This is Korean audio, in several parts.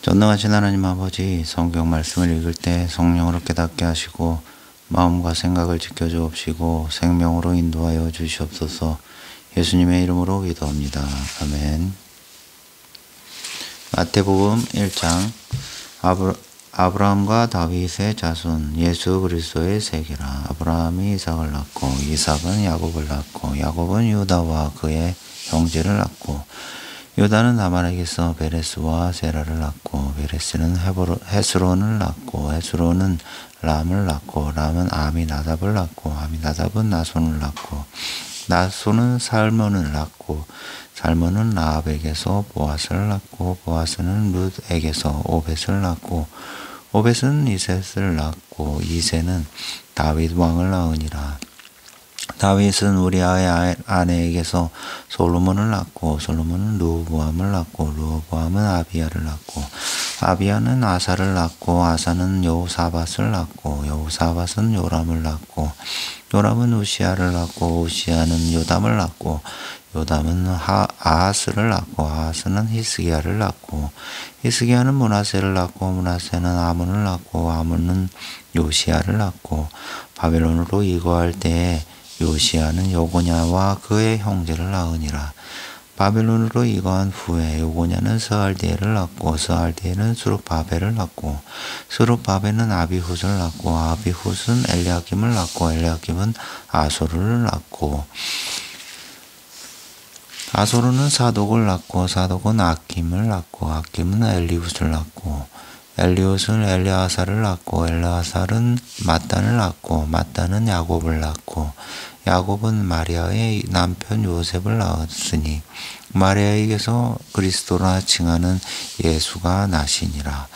전능하신 하나님 아버지, 성경 말씀을 읽을 때 성령으로 깨닫게 하시고 마음과 생각을 지켜주옵시고 생명으로 인도하여 주시옵소서. 예수님의 이름으로 기도합니다. 아멘. 마태복음 1장 아브라함과 다윗의 자손 예수 그리스도의 세계라. 아브라함이 이삭을 낳고 이삭은 야곱을 낳고 야곱은 유다와 그의 형제를 낳고 유다는 다말에게서 베레스와 세라를 낳고 베레스는 헤스론을 낳고 헤스론은 람을 낳고 람은 아미나답을 낳고 아미나답은 나손을 낳고 나손은 살몬을 낳고 살몬은 라합에게서 보아스를 낳고 보아스는 룻에게서 오벳을 낳고 오벳은 이셋을 낳고 이셋은 다윗 왕을 낳으니라. 다윗은 우리아의 아내에게서 솔로몬을 낳고 솔로몬은 르호보암을 낳고 르호보암은 아비야를 낳고 아비야는 아사를 낳고 아사는 여호사밧을 낳고 여호사밧은 요람을 낳고 요람은 우시야를 낳고 우시야는 요담을 낳고 요담은 아하스를 낳고 아하스는 히스기야를 낳고 히스기야는 므낫세를 낳고 므낫세는 아몬을 낳고 아몬은 요시야를 낳고 바벨론으로 이거할 때에 요시야는 요고냐와 그의 형제를 낳으니라. 바벨론으로 이거한 후에 요고냐는 스알디엘을 낳고 스알디엘은 스룹바벨을 낳고 스룹바벨은 아비훗을 낳고 아비훗은 엘리야김을 낳고 엘리야김은 아소르를 낳고 아소르는 사독을 낳고 사독은 아킴을 낳고 아킴은 엘리훗을 낳고 엘리훗은 엘리아사를 낳고 엘리아사는 맏단을 낳고 맏단은 야곱을 낳고 야곱은 마리아의 남편 요셉을 낳았으니 마리아에게서 그리스도라 칭하는 예수가 나시니라.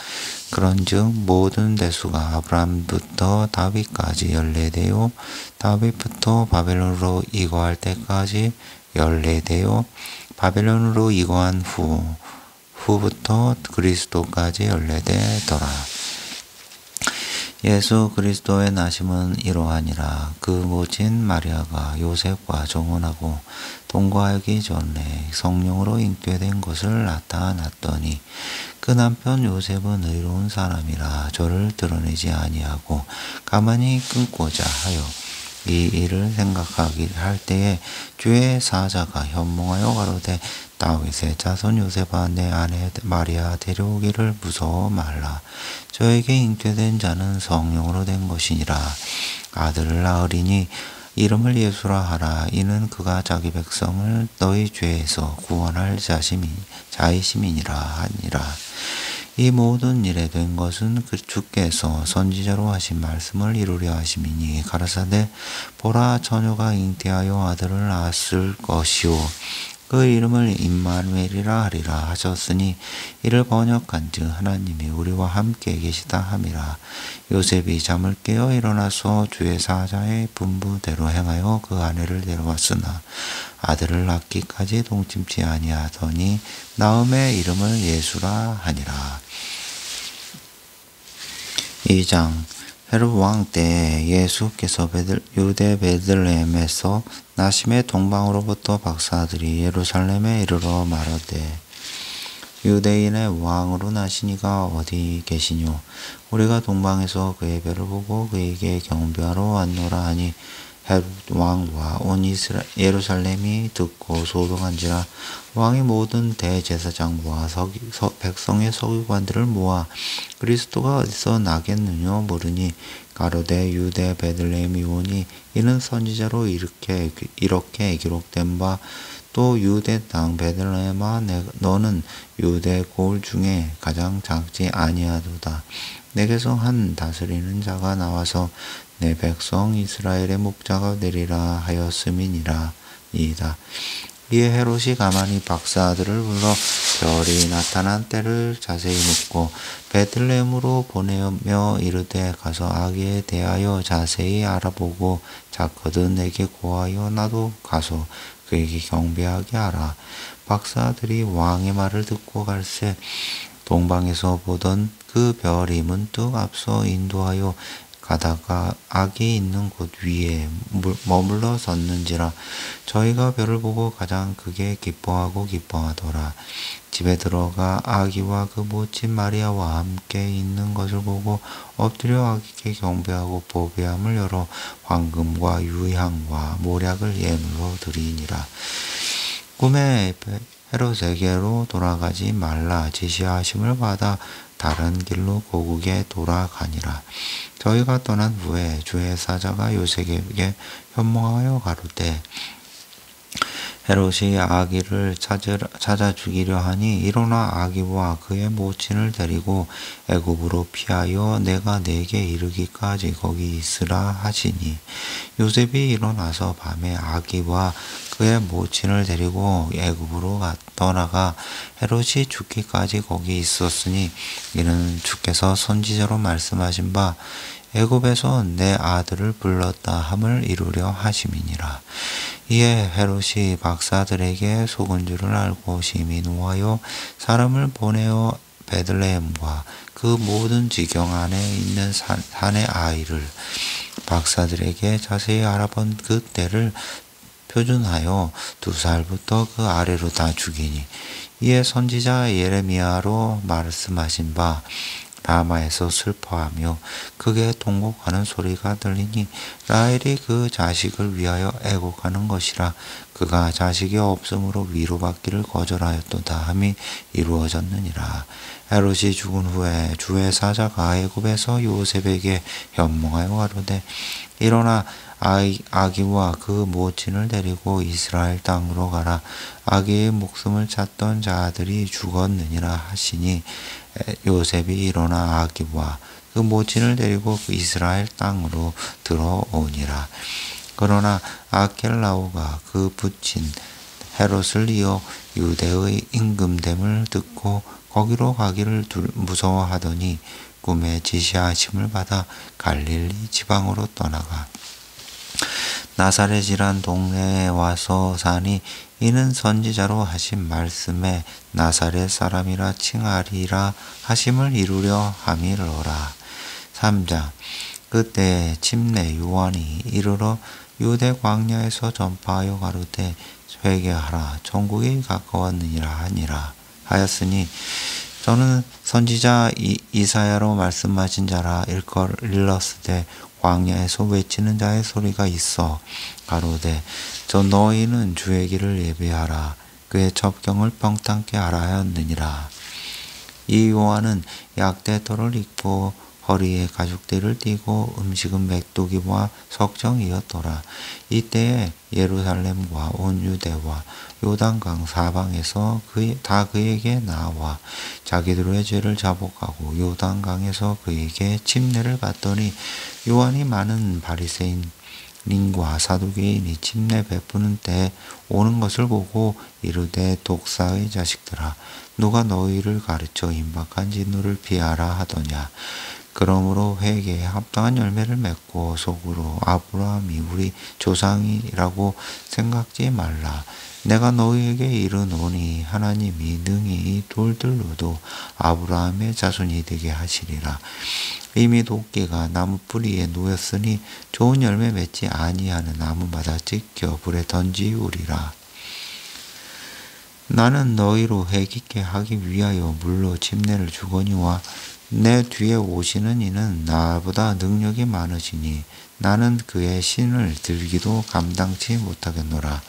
그런즉 모든 대수가 아브라함부터 다윗까지 14대요 다윗부터 바벨론으로 이거할 때까지 14대요 바벨론으로 이거한 후부터 그리스도까지 14대더라. 예수 그리스도의 나심은 이러하니라. 그 모친 마리아가 요셉과 정혼하고 동거하기 전에 성령으로 잉태된 것을 나타났더니 그 남편 요셉은 의로운 사람이라 저를 드러내지 아니하고 가만히 끊고자 하여 이 일을 생각하기 할 때에 주의 사자가 현몽하여 가로되 다윗의 자손 요셉아 내 아내 마리아 데려오기를 무서워 말라. 저에게 잉태된 자는 성령으로 된 것이니라. 아들을 낳으리니 이름을 예수라 하라. 이는 그가 자기 백성을 너희 죄에서 구원할 자이심이니라 하니라. 이 모든 일에 된 것은 그 주께서 선지자로 하신 말씀을 이루려 하심이니 가라사대 보라 처녀가 잉태하여 아들을 낳았을 것이요 그 이름을 임마누엘이라 하리라 하셨으니 이를 번역한즉 하나님이 우리와 함께 계시다 함이라. 요셉이 잠을 깨어 일어나서 주의 사자의 분부대로 행하여 그 아내를 데려왔으나 아들을 낳기까지 동침치 아니하더니 나음의 이름을 예수라 하니라. 2장 헤롯 왕 때에 예수께서 유대 베들레헴에서 나심의 동방으로부터 박사들이 예루살렘에 이르러 말하되 유대인의 왕으로 나시니가 어디 계시뇨? 우리가 동방에서 그의 별을 보고 그에게 경배하러 왔노라 하니 헤롯 왕과 온 예루살렘이 듣고 소동한지라. 왕이 모든 대제사장과 백성의 서기관들을 모아 그리스도가 어디서 나겠느냐 물으니 가로되 유대 베들레헴이 오니 이는 선지자로 이렇게 기록된 바 또 유대 땅 베들레헴아 너는 유대 고을 중에 가장 작지 아니하도다. 내게서 한 다스리는 자가 나와서 내 백성 이스라엘의 목자가 되리라 하였음이니라. 이다. 이에 헤롯이 가만히 박사들을 불러 별이 나타난 때를 자세히 묻고 베들레헴으로 보내며 이르되 가서 아기에 대하여 자세히 알아보고 작거든 내게 고하여 나도 가서 그에게 경배하게 하라. 박사들이 왕의 말을 듣고 갈새 동방에서 보던 그 별이 문득 앞서 인도하여 가다가 악이 있는 곳 위에 머물러 섰는지라. 저희가 별을 보고 가장 크게 기뻐하더라. 집에 들어가 아기와 그 모친 마리아와 함께 있는 것을 보고 엎드려 아기께 경배하고 보배함을 열어 황금과 유향과 모략을 예물로 드리니라. 꿈에 헤롯에게로 돌아가지 말라 지시하심을 받아 다른 길로 고국에 돌아가니라. 저희가 떠난 후에 주의 사자가 요셉에게 현몽하여 가로되 헤롯이 아기를 찾아 죽이려 하니 일어나 아기와 그의 모친을 데리고 애굽으로 피하여 내가 네게 이르기까지 거기 있으라 하시니 요셉이 일어나서 밤에 아기와 그의 모친을 데리고 애굽으로 떠나가 헤롯이 죽기까지 거기 있었으니 이는 주께서 선지자로 말씀하신 바 애굽에서 내 아들을 불렀다 함을 이루려 하심이니라. 이에 헤롯이 박사들에게 속은 줄을 알고 심히 노하여 사람을 보내어 베들레헴과 그 모든 지경 안에 있는 산의 아이를 박사들에게 자세히 알아본 그 때를 표준하여 2살부터 그 아래로 다 죽이니 이에 선지자 예레미야로 말씀하신 바 라마에서 슬퍼하며 크게 통곡하는 소리가 들리니 라헬이 그 자식을 위하여 애곡하는 것이라. 그가 자식이 없으므로 위로받기를 거절하였도다 함이 이루어졌느니라. 헤롯이 죽은 후에 주의 사자가 애굽에서 요셉에게 현몽하여 가로되 일어나 아기와 그 모친을 데리고 이스라엘 땅으로 가라. 아기의 목숨을 찾던 자들이 죽었느니라 하시니 요셉이 일어나 아기와 그 모친을 데리고 그 이스라엘 땅으로 들어오니라. 그러나 아켈라오가 그 부친 헤롯을 이어 유대의 임금됨을 듣고 거기로 가기를 무서워하더니 꿈에 지시하심을 받아 갈릴리 지방으로 떠나가 나사렛이란 동네에 와서 사니 이는 선지자로 하신 말씀에 나사렛 사람이라 칭하리라 하심을 이루려 함이로라. 3장 그때 침례 요한이 이르러 유대 광야에서 전파하여 가로되 회개하라 천국이 가까웠느니라 하니라 하였으니 저는 선지자 이사야로 말씀하신 자라 일렀으되 광야에서 외치는 자의 소리가 있어 가로되 저 너희는 주의 길을 예비하라 그의 첩경을 평탄케 하라 하였느니라. 이 요한은 약대토를 입고 허리에 가죽띠를 띠고 음식은 메뚜기와 석정이었더라. 이때에 예루살렘과 온 유대와 요단강 사방에서 다 그에게 나와 자기들의 죄를 자복하고 요단강에서 그에게 침례를 받더니 요한이 많은 바리새인과 사두개인이 침례 베푸는 때에 오는 것을 보고 이르되 독사의 자식들아 누가 너희를 가르쳐 임박한 진노를 피하라 하더냐. 그러므로 회개에 합당한 열매를 맺고 속으로 아브라함이 우리 조상이라고 생각지 말라. 내가 너희에게 이르노니 하나님이 능히 이 돌들로도 아브라함의 자손이 되게 하시리라. 이미 도끼가 나무 뿌리에 놓였으니 좋은 열매 맺지 아니하는 나무마다 찢겨 불에 던지우리라. 나는 너희로 해기케 하기 위하여 물로 침례를 주거니와 내 뒤에 오시는 이는 나보다 능력이 많으시니 나는 그의 신을 들기도 감당치 못하겠노라.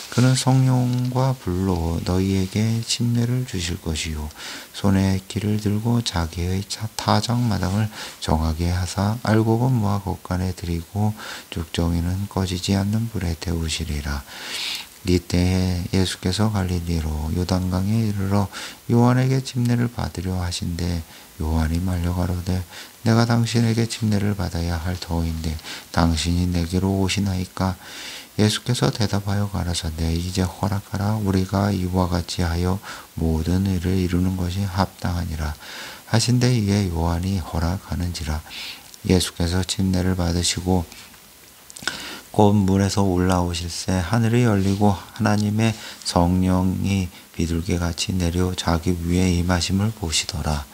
그는 성령과 불로 너희에게 침례를 주실 것이요 손에 키를 들고 자기의 타작마당을 정하게 하사 알곡은 모아 곳간에 들이고 죽정이는 꺼지지 않는 불에 태우시리라. 이때에 예수께서 갈릴리로 요단강에 이르러 요한에게 침례를 받으려 하신대 요한이 말려 가로되 내가 당신에게 침례를 받아야 할 터인데 당신이 내게로 오시나이까. 예수께서 대답하여 가라사대 이제 허락하라. 우리가 이와 같이 하여 모든 일을 이루는 것이 합당하니라 하신대 이에 요한이 허락하는지라. 예수께서 침례를 받으시고 곧 물에서 올라오실새 하늘이 열리고 하나님의 성령이 비둘기같이 내려 자기 위에 임하심을 보시더라.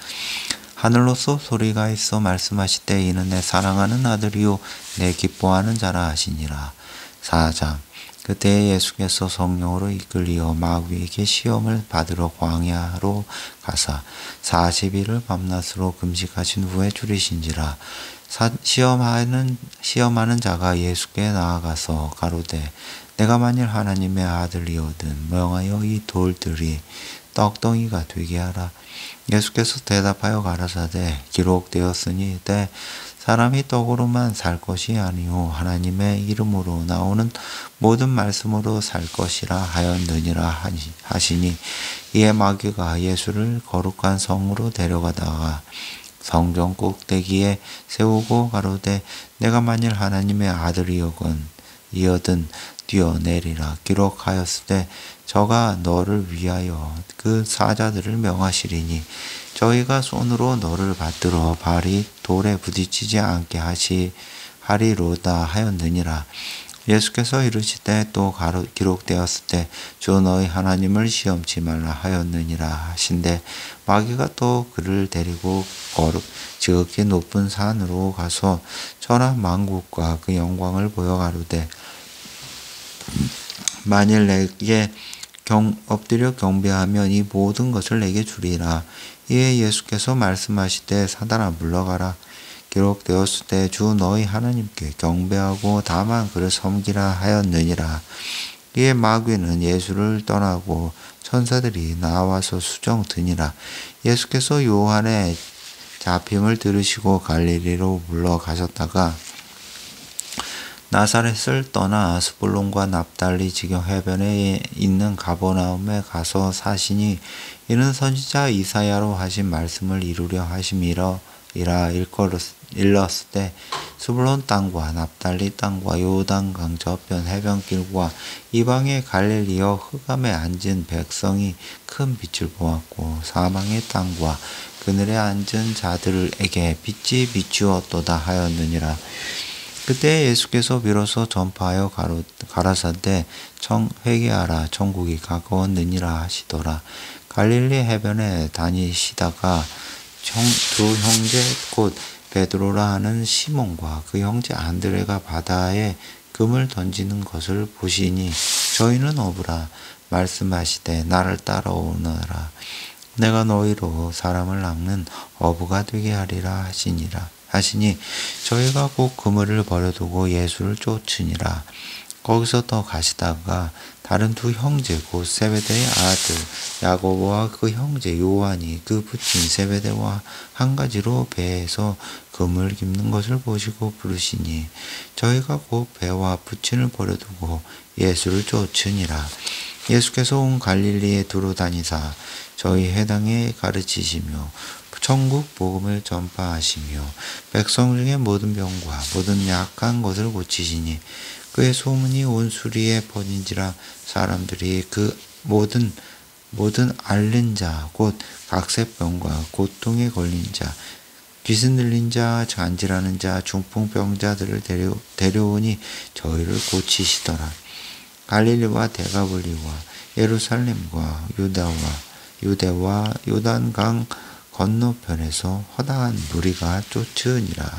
하늘로서 소리가 있어 말씀하시되 이는 내 사랑하는 아들이요 내 기뻐하는 자라 하시니라. 4장. 그때 예수께서 성령으로 이끌리어 마귀에게 시험을 받으러 광야로 가사 40일을 밤낮으로 금식하신 후에 줄이신지라. 시험하는 자가 예수께 나아가서 가로되 내가 만일 하나님의 아들이거든 명하여 이 돌들이 떡덩이가 되게 하라. 예수께서 대답하여 가라사대 기록되었으니 때 사람이 떡으로만 살 것이 아니요 하나님의 이름으로 나오는 모든 말씀으로 살 것이라 하였느니라 하시니 이에 마귀가 예수를 거룩한 성으로 데려가다가 성전 꼭대기에 세우고 가로되 내가 만일 하나님의 아들이여든 뛰어내리라. 기록하였을 때 저가 너를 위하여 그 사자들을 명하시리니 저희가 손으로 너를 받들어 발이 돌에 부딪히지 않게 하리로다 하였느니라. 예수께서 이르시되 또 기록되었을 때 주 너희 하나님을 시험치 말라 하였느니라 하신대 마귀가 또 그를 데리고 지극히 높은 산으로 가서 천하 만국과 그 영광을 보여 가로되 만일 내게 엎드려 경배하면 이 모든 것을 내게 주리라. 이에 예수께서 말씀하시되 사단아 물러가라. 기록되었을 때 주 너희 하나님께 경배하고 다만 그를 섬기라 하였느니라. 이에 마귀는 예수를 떠나고 천사들이 나와서 수정드니라. 예수께서 요한의 잡힘을 들으시고 갈릴리로 물러가셨다가 나사렛을 떠나 스불론과 납달리 지경 해변에 있는 가버나움에 가서 사시니 이는 선지자 이사야로 하신 말씀을 이루려 하심이라 일렀을 때 스불론 땅과 납달리 땅과 요단강 저편 해변길과 이방의 갈릴리어 흑암에 앉은 백성이 큰 빛을 보았고 사망의 땅과 그늘에 앉은 자들에게 빛이 비추었도다 하였느니라. 그때 예수께서 비로소 전파하여 가라사대 회개하라 천국이 가까웠느니라 하시더라. 갈릴리 해변에 다니시다가 두 형제 곧 베드로라 하는 시몬과 그 형제 안드레가 바다에 금을 던지는 것을 보시니 저희는 어부라 말씀하시되 나를 따라오너라. 내가 너희로 사람을 낚는 어부가 되게 하리라 하시니 저희가 곧 그물을 버려두고 예수를 쫓으니라. 거기서 더 가시다가 다른 두 형제 곧 세베대의 아들 야고보와 그 형제 요한이 그 부친 세베대와 한 가지로 배에서 그물 깁는 것을 보시고 부르시니 저희가 곧 배와 부친을 버려두고 예수를 쫓으니라. 예수께서 온 갈릴리에 두루 다니사 저희 회당에 가르치시며 천국 복음을 전파하시며 백성 중에 모든 병과 모든 약한 것을 고치시니 그의 소문이 온 수리에 퍼진지라. 사람들이 그 모든 앓는 자 곧 각세병과 고통에 걸린 자 귀신 들린 자 간질하는 자 중풍병자들을 데려오니 저희를 고치시더라. 갈릴리와 데가볼리와 예루살렘과 유대와 요단강 건너편에서 허다한 무리가 쫓으니라.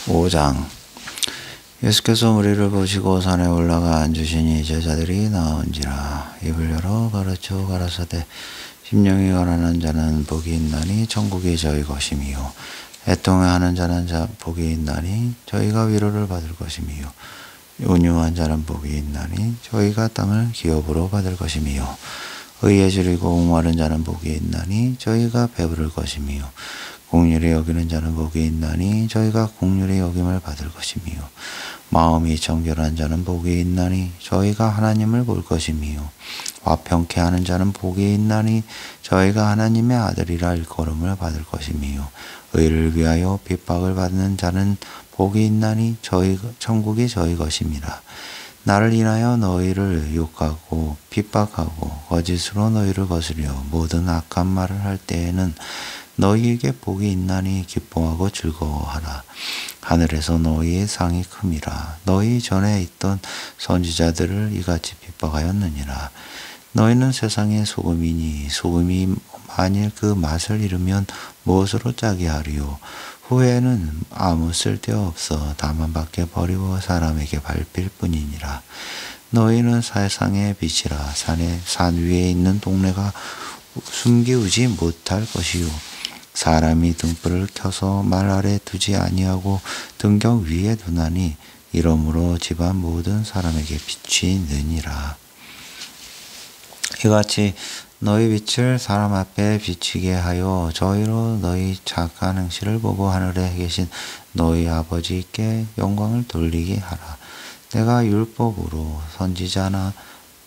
5장. 예수께서 무리를 보시고 산에 올라가 앉으시니 제자들이 나온지라. 입을 열어 가르쳐 가라사대 심령이 가난한 자는 복이 있나니 천국이 저희 것이미요 애통해하는 자는 복이 있나니 저희가 위로를 받을 것이미요 온유한 자는 복이 있나니 저희가 땅을 기업으로 받을 것이미요 의에 줄이고 옹호하는 자는 복이 있나니 저희가 배부를 것이미요 긍휼히 여기는 자는 복이 있나니 저희가 긍휼히 여김을 받을 것이미요 마음이 정결한 자는 복이 있나니 저희가 하나님을 볼 것이미요 화평케 하는 자는 복이 있나니 저희가 하나님의 아들이라 일컬음을 받을 것이미요 의를 위하여 핍박을 받는 자는 복이 있나니 천국이 저희 것임이라. 나를 인하여 너희를 욕하고 핍박하고 거짓으로 너희를 거스려 모든 악한 말을 할 때에는 너희에게 복이 있나니 기뻐하고 즐거워하라. 하늘에서 너희의 상이 큼이라. 너희 전에 있던 선지자들을 이같이 핍박하였느니라. 너희는 세상의 소금이니 소금이 만일 그 맛을 잃으면 무엇으로 짜게 하리요. 후에는 아무 쓸데없어 다만 밖에 버리고 사람에게 밟힐 뿐이니라. 너희는 세상의 빛이라. 산 위에 있는 동네가 숨기우지 못할 것이요. 사람이 등불을 켜서 말 아래 두지 아니하고 등경 위에 두나니 이러므로 집안 모든 사람에게 빛이 느니라. 이같이 너희 빛을 사람 앞에 비치게 하여 저희로 너희 착한 행실을 보고 하늘에 계신 너희 아버지께 영광을 돌리게 하라. 내가 율법으로 선지자나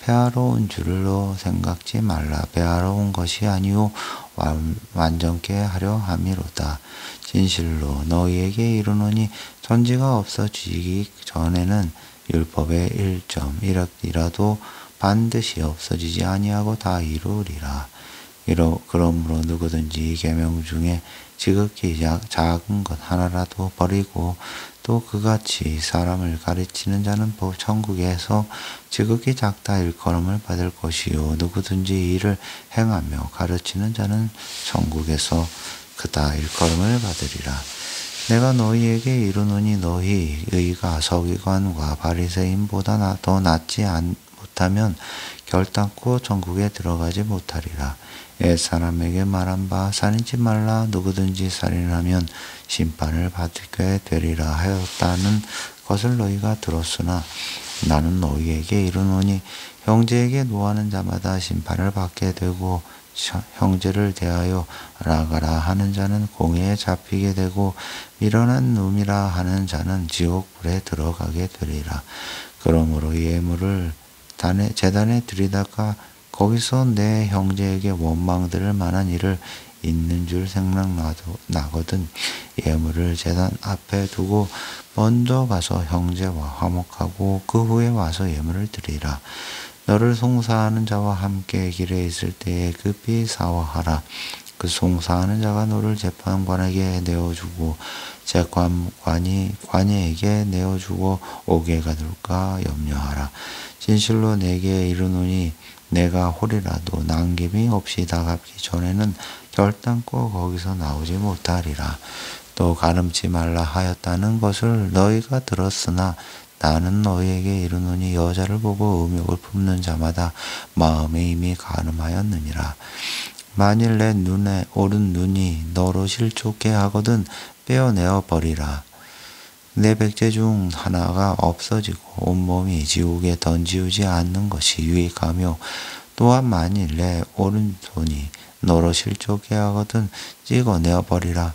배하러 온 줄로 생각지 말라. 배하러 온 것이 아니요 완전케 하려 함이로다. 진실로 너희에게 이르노니 천지가 없어지기 전에는 율법의 1.1획이라도 반드시 없어지지 아니하고 다 이루리라. 그러므로 누구든지 계명 중에 지극히 작은 것 하나라도 버리고 또 그같이 사람을 가르치는 자는 천국에서 지극히 작다 일컬음을 받을 것이요. 누구든지 이를 행하며 가르치는 자는 천국에서 크다 일컬음을 받으리라. 내가 너희에게 이르노니 너희 의가 서기관과 바리새인보다 더 낫지 못하면 결단코 천국에 들어가지 못하리라. 옛사람에게 말한 바 살인치 말라. 누구든지 살인하면 심판을 받게 되리라 하였다는 것을 너희가 들었으나 나는 너희에게 이르노니 형제에게 노하는 자마다 심판을 받게 되고 형제를 대하여 나가라 하는 자는 공회에 잡히게 되고 미련한 놈이라 하는 자는 지옥불에 들어가게 되리라. 그러므로 예물을 제단에 드리다가 거기서 내 형제에게 원망 들을 만한 일을 있는 줄 생각나거든 예물을 제단 앞에 두고 먼저 가서 형제와 화목하고 그 후에 와서 예물을 드리라. 너를 송사하는 자와 함께 길에 있을 때에 급히 사화하라. 그 송사하는 자가 너를 재판관에게 내어주고 재판관이 관예에게 내어주고 옥에 가둘까 염려하라. 진실로 내게 이르노니 내가 홀이라도 남김이 없이 다 갚기 전에는 결단코 거기서 나오지 못하리라. 또 가늠치 말라 하였다는 것을 너희가 들었으나 나는 너희에게 이르노니 여자를 보고 음욕을 품는 자마다 마음에 이미 가늠하였느니라. 만일 내 눈에 오른 눈이 너로 실족해 하거든 빼어내어 버리라. 내 백제 중 하나가 없어지고 온몸이 지옥에 던지우지 않는 것이 유익하며 또한 만일 내 오른손이 너로 실족해 하거든 찍어내어 버리라.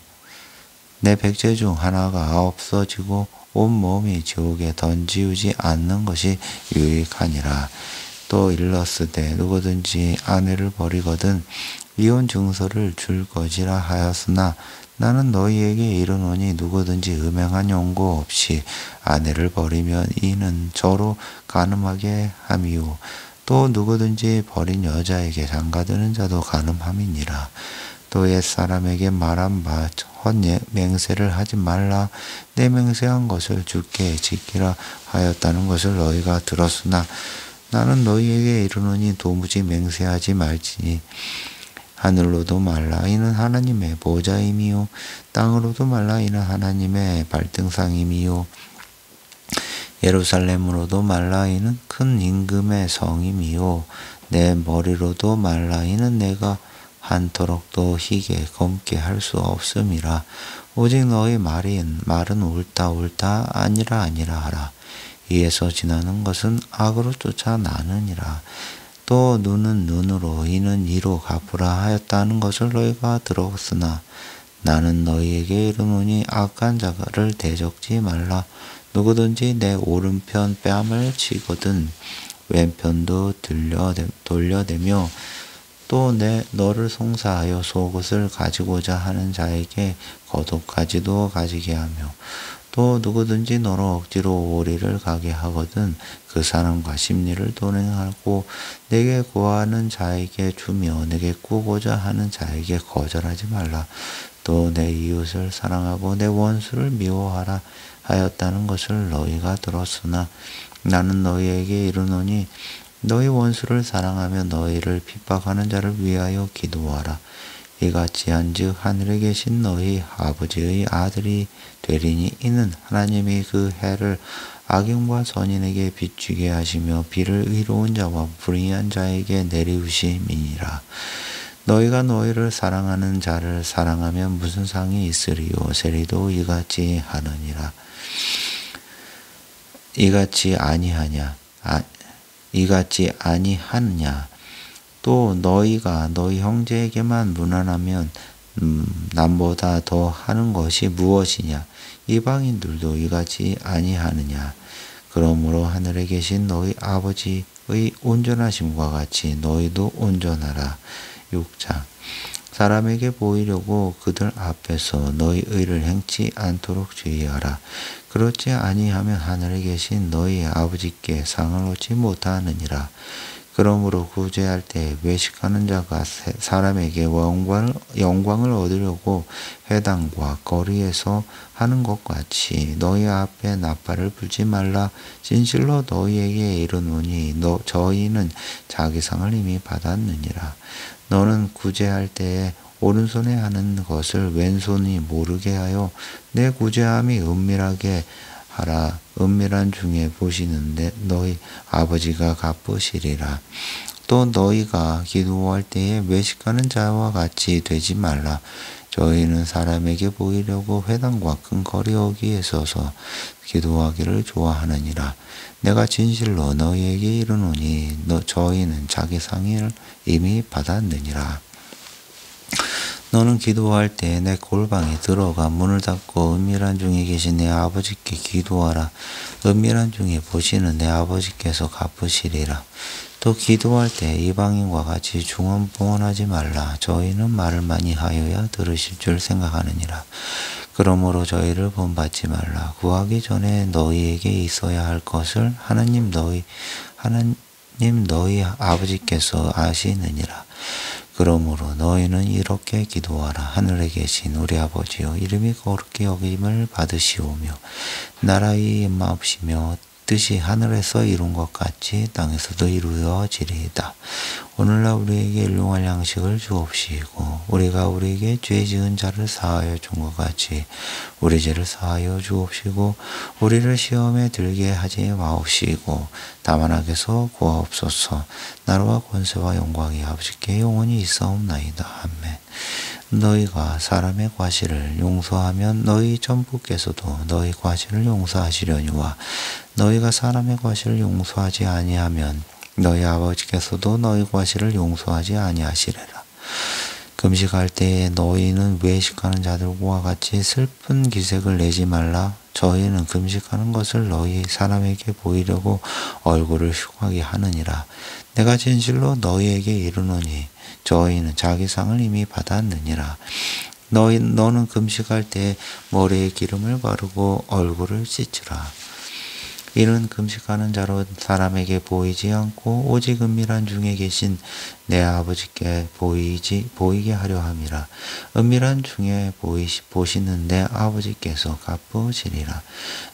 내 백제 중 하나가 없어지고 온몸이 지옥에 던지우지 않는 것이 유익하니라. 또 일렀으되 누구든지 아내를 버리거든 이혼 증서를 줄 것이라 하였으나 나는 너희에게 이르노니 누구든지 음행한 용고 없이 아내를 버리면 이는 저로 간음하게 함이요 또 누구든지 버린 여자에게 장가드는 자도 간음함이니라. 또 옛사람에게 말한 바 헛맹세를 하지 말라. 내 맹세한 것을 주께 지키라 하였다는 것을 너희가 들었으나 나는 너희에게 이르노니 도무지 맹세하지 말지니 하늘로도 말라 이는 하나님의 보좌임이요 땅으로도 말라 이는 하나님의 발등상임이요 예루살렘으로도 말라 이는 큰 임금의 성임이요 내 머리로도 말라 이는 내가 한토록도 희게 검게 할 수 없음이라. 오직 너희 말은 옳다 아니라 하라. 이에서 지나는 것은 악으로 쫓아 나느니라. 또 눈은 눈으로 이는 이로 갚으라 하였다는 것을 너희가 들었으나 나는 너희에게 이르노니 악한 자를 대적지 말라. 누구든지 내 오른편 뺨을 치거든 왼편도 돌려대며 또 너를 송사하여 속옷을 가지고자 하는 자에게 겉옷까지도 가지게 하며 또 누구든지 너로 억지로 오리를 가게 하거든 그 사람과 심리를 동행하고 내게 구하는 자에게 주며 내게 꾸고자 하는 자에게 거절하지 말라. 또 내 이웃을 사랑하고 내 원수를 미워하라 하였다는 것을 너희가 들었으나 나는 너희에게 이르노니 너희 원수를 사랑하며 너희를 핍박하는 자를 위하여 기도하라. 이같이 한즉 하늘에 계신 너희 아버지의 아들이 되리니 이는 하나님이 그 해를 악인과 선인에게 비추게 하시며 비를 의로운 자와 불의한 자에게 내리우심이니라. 너희가 너희를 사랑하는 자를 사랑하면 무슨 상이 있으리요. 세리도 이같이 하느니라. 이같이 아니하느냐. 또 너희가 너희 형제에게만 무난하면 남보다 더 하는 것이 무엇이냐. 이방인들도 이같이 아니하느냐. 그러므로 하늘에 계신 너희 아버지의 온전하심과 같이 너희도 온전하라. 6장. 사람에게 보이려고 그들 앞에서 너희 의를 행치 않도록 주의하라. 그렇지 아니하면 하늘에 계신 너희 아버지께 상을 얻지 못하느니라. 그러므로 구제할 때 외식하는 자가 사람에게 영광을 얻으려고 회당과 거리에서 하는 것 같이 너희 앞에 나팔을 불지 말라. 진실로 너희에게 이르노니 저희는 자기 상을 이미 받았느니라. 너는 구제할 때에 오른손에 하는 것을 왼손이 모르게 하여 내 구제함이 은밀하게 하라. 은밀한 중에 보시는데 너희 아버지가 갚으시리라. 또 너희가 기도할 때에 외식하는 자와 같이 되지 말라. 저희는 사람에게 보이려고 회당과 큰 거리 어귀에 서서 기도하기를 좋아하느니라. 내가 진실로 너희에게 이르노니 저희는 자기 상을 이미 받았느니라. 너는 기도할 때 내 골방에 들어가 문을 닫고 은밀한 중에 계신 내 아버지께 기도하라. 은밀한 중에 보시는 내 아버지께서 갚으시리라. 또 기도할 때 이방인과 같이 중언부언하지 말라. 저희는 말을 많이 하여야 들으실 줄 생각하느니라. 그러므로 저희를 본받지 말라. 구하기 전에 너희에게 있어야 할 것을 하나님 너희 아버지께서 아시느니라. 그러므로 너희는 이렇게 기도하라. 하늘에 계신 우리 아버지여, 이름이 거룩히 여김을 받으시오며 나라의 임하옵시며 뜻이 하늘에서 이룬 것 같이 땅에서도 이루어지리이다. 오늘날 우리에게 일용할 양식을 주옵시고 우리가 우리에게 죄 지은 자를 사하여 준 것 같이 우리 죄를 사하여 주옵시고 우리를 시험에 들게 하지 마옵시고 다만 악에서 구하옵소서. 나라와 권세와 영광이 아버지께 영원히 있사옵나이다. 아멘. 너희가 사람의 과실을 용서하면 너희 전부께서도 너희 과실을 용서하시려니와 너희가 사람의 과실을 용서하지 아니하면 너희 아버지께서도 너희 과실을 용서하지 아니하시리라. 금식할 때에 너희는 외식하는 자들과 같이 슬픈 기색을 내지 말라. 저희는 금식하는 것을 너희 사람에게 보이려고 얼굴을 흉하게 하느니라. 내가 진실로 너희에게 이르노니 저희는 자기 상을 이미 받았느니라. 너는 금식할 때 머리에 기름을 바르고 얼굴을 씻으라. 이는 금식하는 자로 사람에게 보이지 않고 오직 은밀한 중에 계신 내 아버지께 보이게 하려 함이라. 은밀한 중에 보시는 내 아버지께서 갚으시리라.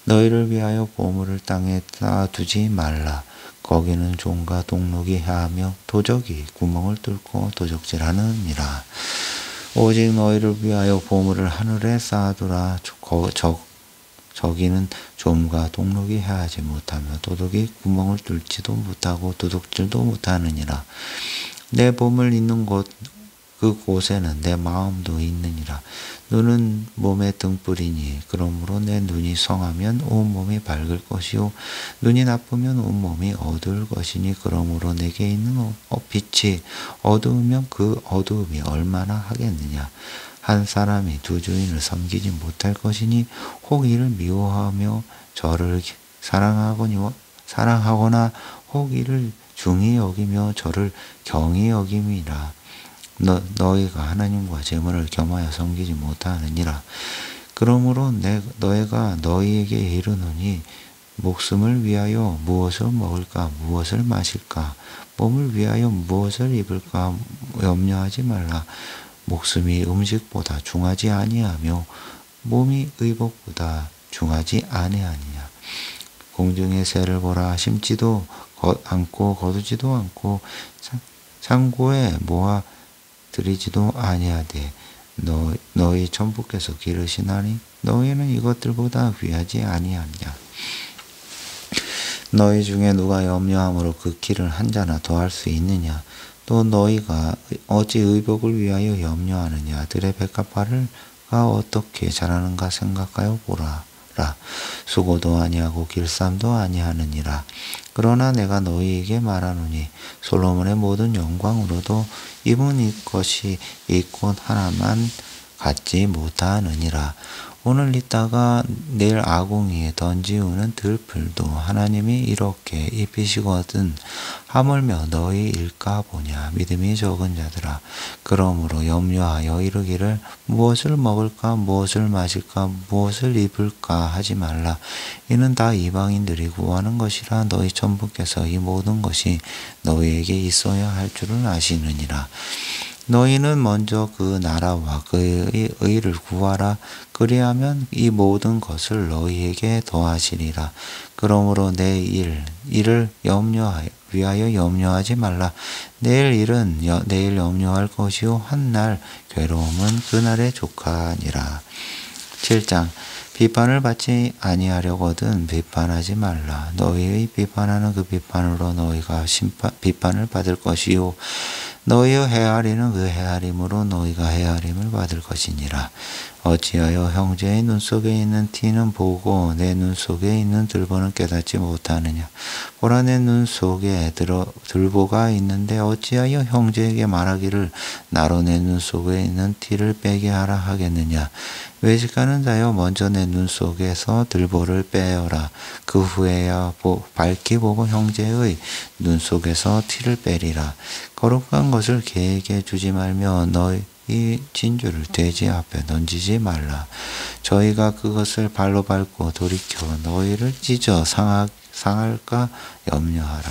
너희를 위하여 보물을 땅에 쌓아두지 말라. 거기는 종과 동록이 해하며 도적이 구멍을 뚫고 도적질하느니라. 오직 너희를 위하여 보물을 하늘에 쌓아두라. 저기는 좀과 동록이 해하지 못하며 도둑이 구멍을 뚫지도 못하고 도둑질도 못하느니라. 내 보물 있는 그곳에는 내 마음도 있느니라. 눈은 몸의 등불이니 그러므로 내 눈이 성하면 온몸이 밝을 것이요 눈이 나쁘면 온몸이 어두울 것이니 그러므로 내게 있는 빛이 어두우면 그 어두움이 얼마나 하겠느냐. 한 사람이 두 주인을 섬기지 못할 것이니 혹 이를 미워하며 저를 사랑하거나 혹 이를 중히 여기며 저를 경히 여김이라. 너희가 하나님과 재물을 겸하여 섬기지 못하느니라. 그러므로 너희가 너희에게 이르노니 목숨을 위하여 무엇을 먹을까 무엇을 마실까 몸을 위하여 무엇을 입을까 염려하지 말라. 목숨이 음식보다 중하지 아니하며 몸이 의복보다 중하지 아니하니냐. 공중의 새를 보라. 심지도 않고 거두지도 않고 창고에 모아 들이지도 아니하되 너희 천부께서 기르시나니 너희는 이것들보다 귀하지 아니하냐. 너희 중에 누가 염려함으로 그 길을 한 자나 더할 수 있느냐. 또 너희가 어찌 의복을 위하여 염려하느냐. 들의 백합화가 어떻게 자라는가 생각하여 보라. 수고도 아니하고 길쌈도 아니하느니라. 그러나 내가 너희에게 말하노니 솔로몬의 모든 영광으로도 입은 것이 이 꽃 하나만 갖지 못하느니라. 오늘 있다가 내일 아궁이에 던지우는 들풀도 하나님이 이렇게 입히시거든 하물며 너희 일까 보냐. 믿음이 적은 자들아, 그러므로 염려하여 이르기를 무엇을 먹을까 무엇을 마실까 무엇을 입을까 하지 말라. 이는 다 이방인들이 구하는 것이라. 너희 천부께서 이 모든 것이 너희에게 있어야 할 줄을 아시느니라. 너희는 먼저 그 나라와 그의 의를 구하라. 그리하면 이 모든 것을 너희에게 더하시리라. 그러므로 일을 위하여 염려하지 말라. 내일 일은 내일 염려할 것이요 한날 괴로움은 그날의 족하니라. 7장. 비판을 받지 아니하려거든 비판하지 말라. 너희의 비판하는 그 비판으로 너희가 비판을 받을 것이요 너희의 헤아리는 그 헤아림으로 너희가 헤아림을 받을 것이니라. 어찌하여 형제의 눈 속에 있는 티는 보고 내 눈 속에 있는 들보는 깨닫지 못하느냐. 보라, 내 눈 속에 들보가 있는데 어찌하여 형제에게 말하기를 나로 내 눈 속에 있는 티를 빼게 하라 하겠느냐. 외식하는 자여, 먼저 내 눈 속에서 들보를 빼어라. 그 후에야 밝히 보고 형제의 눈 속에서 티를 빼리라. 거룩한 것을 개에게 주지 말며 너희 진주를 돼지 앞에 던지지 말라. 저희가 그것을 발로 밟고 돌이켜 너희를 찢어 상할까 염려하라.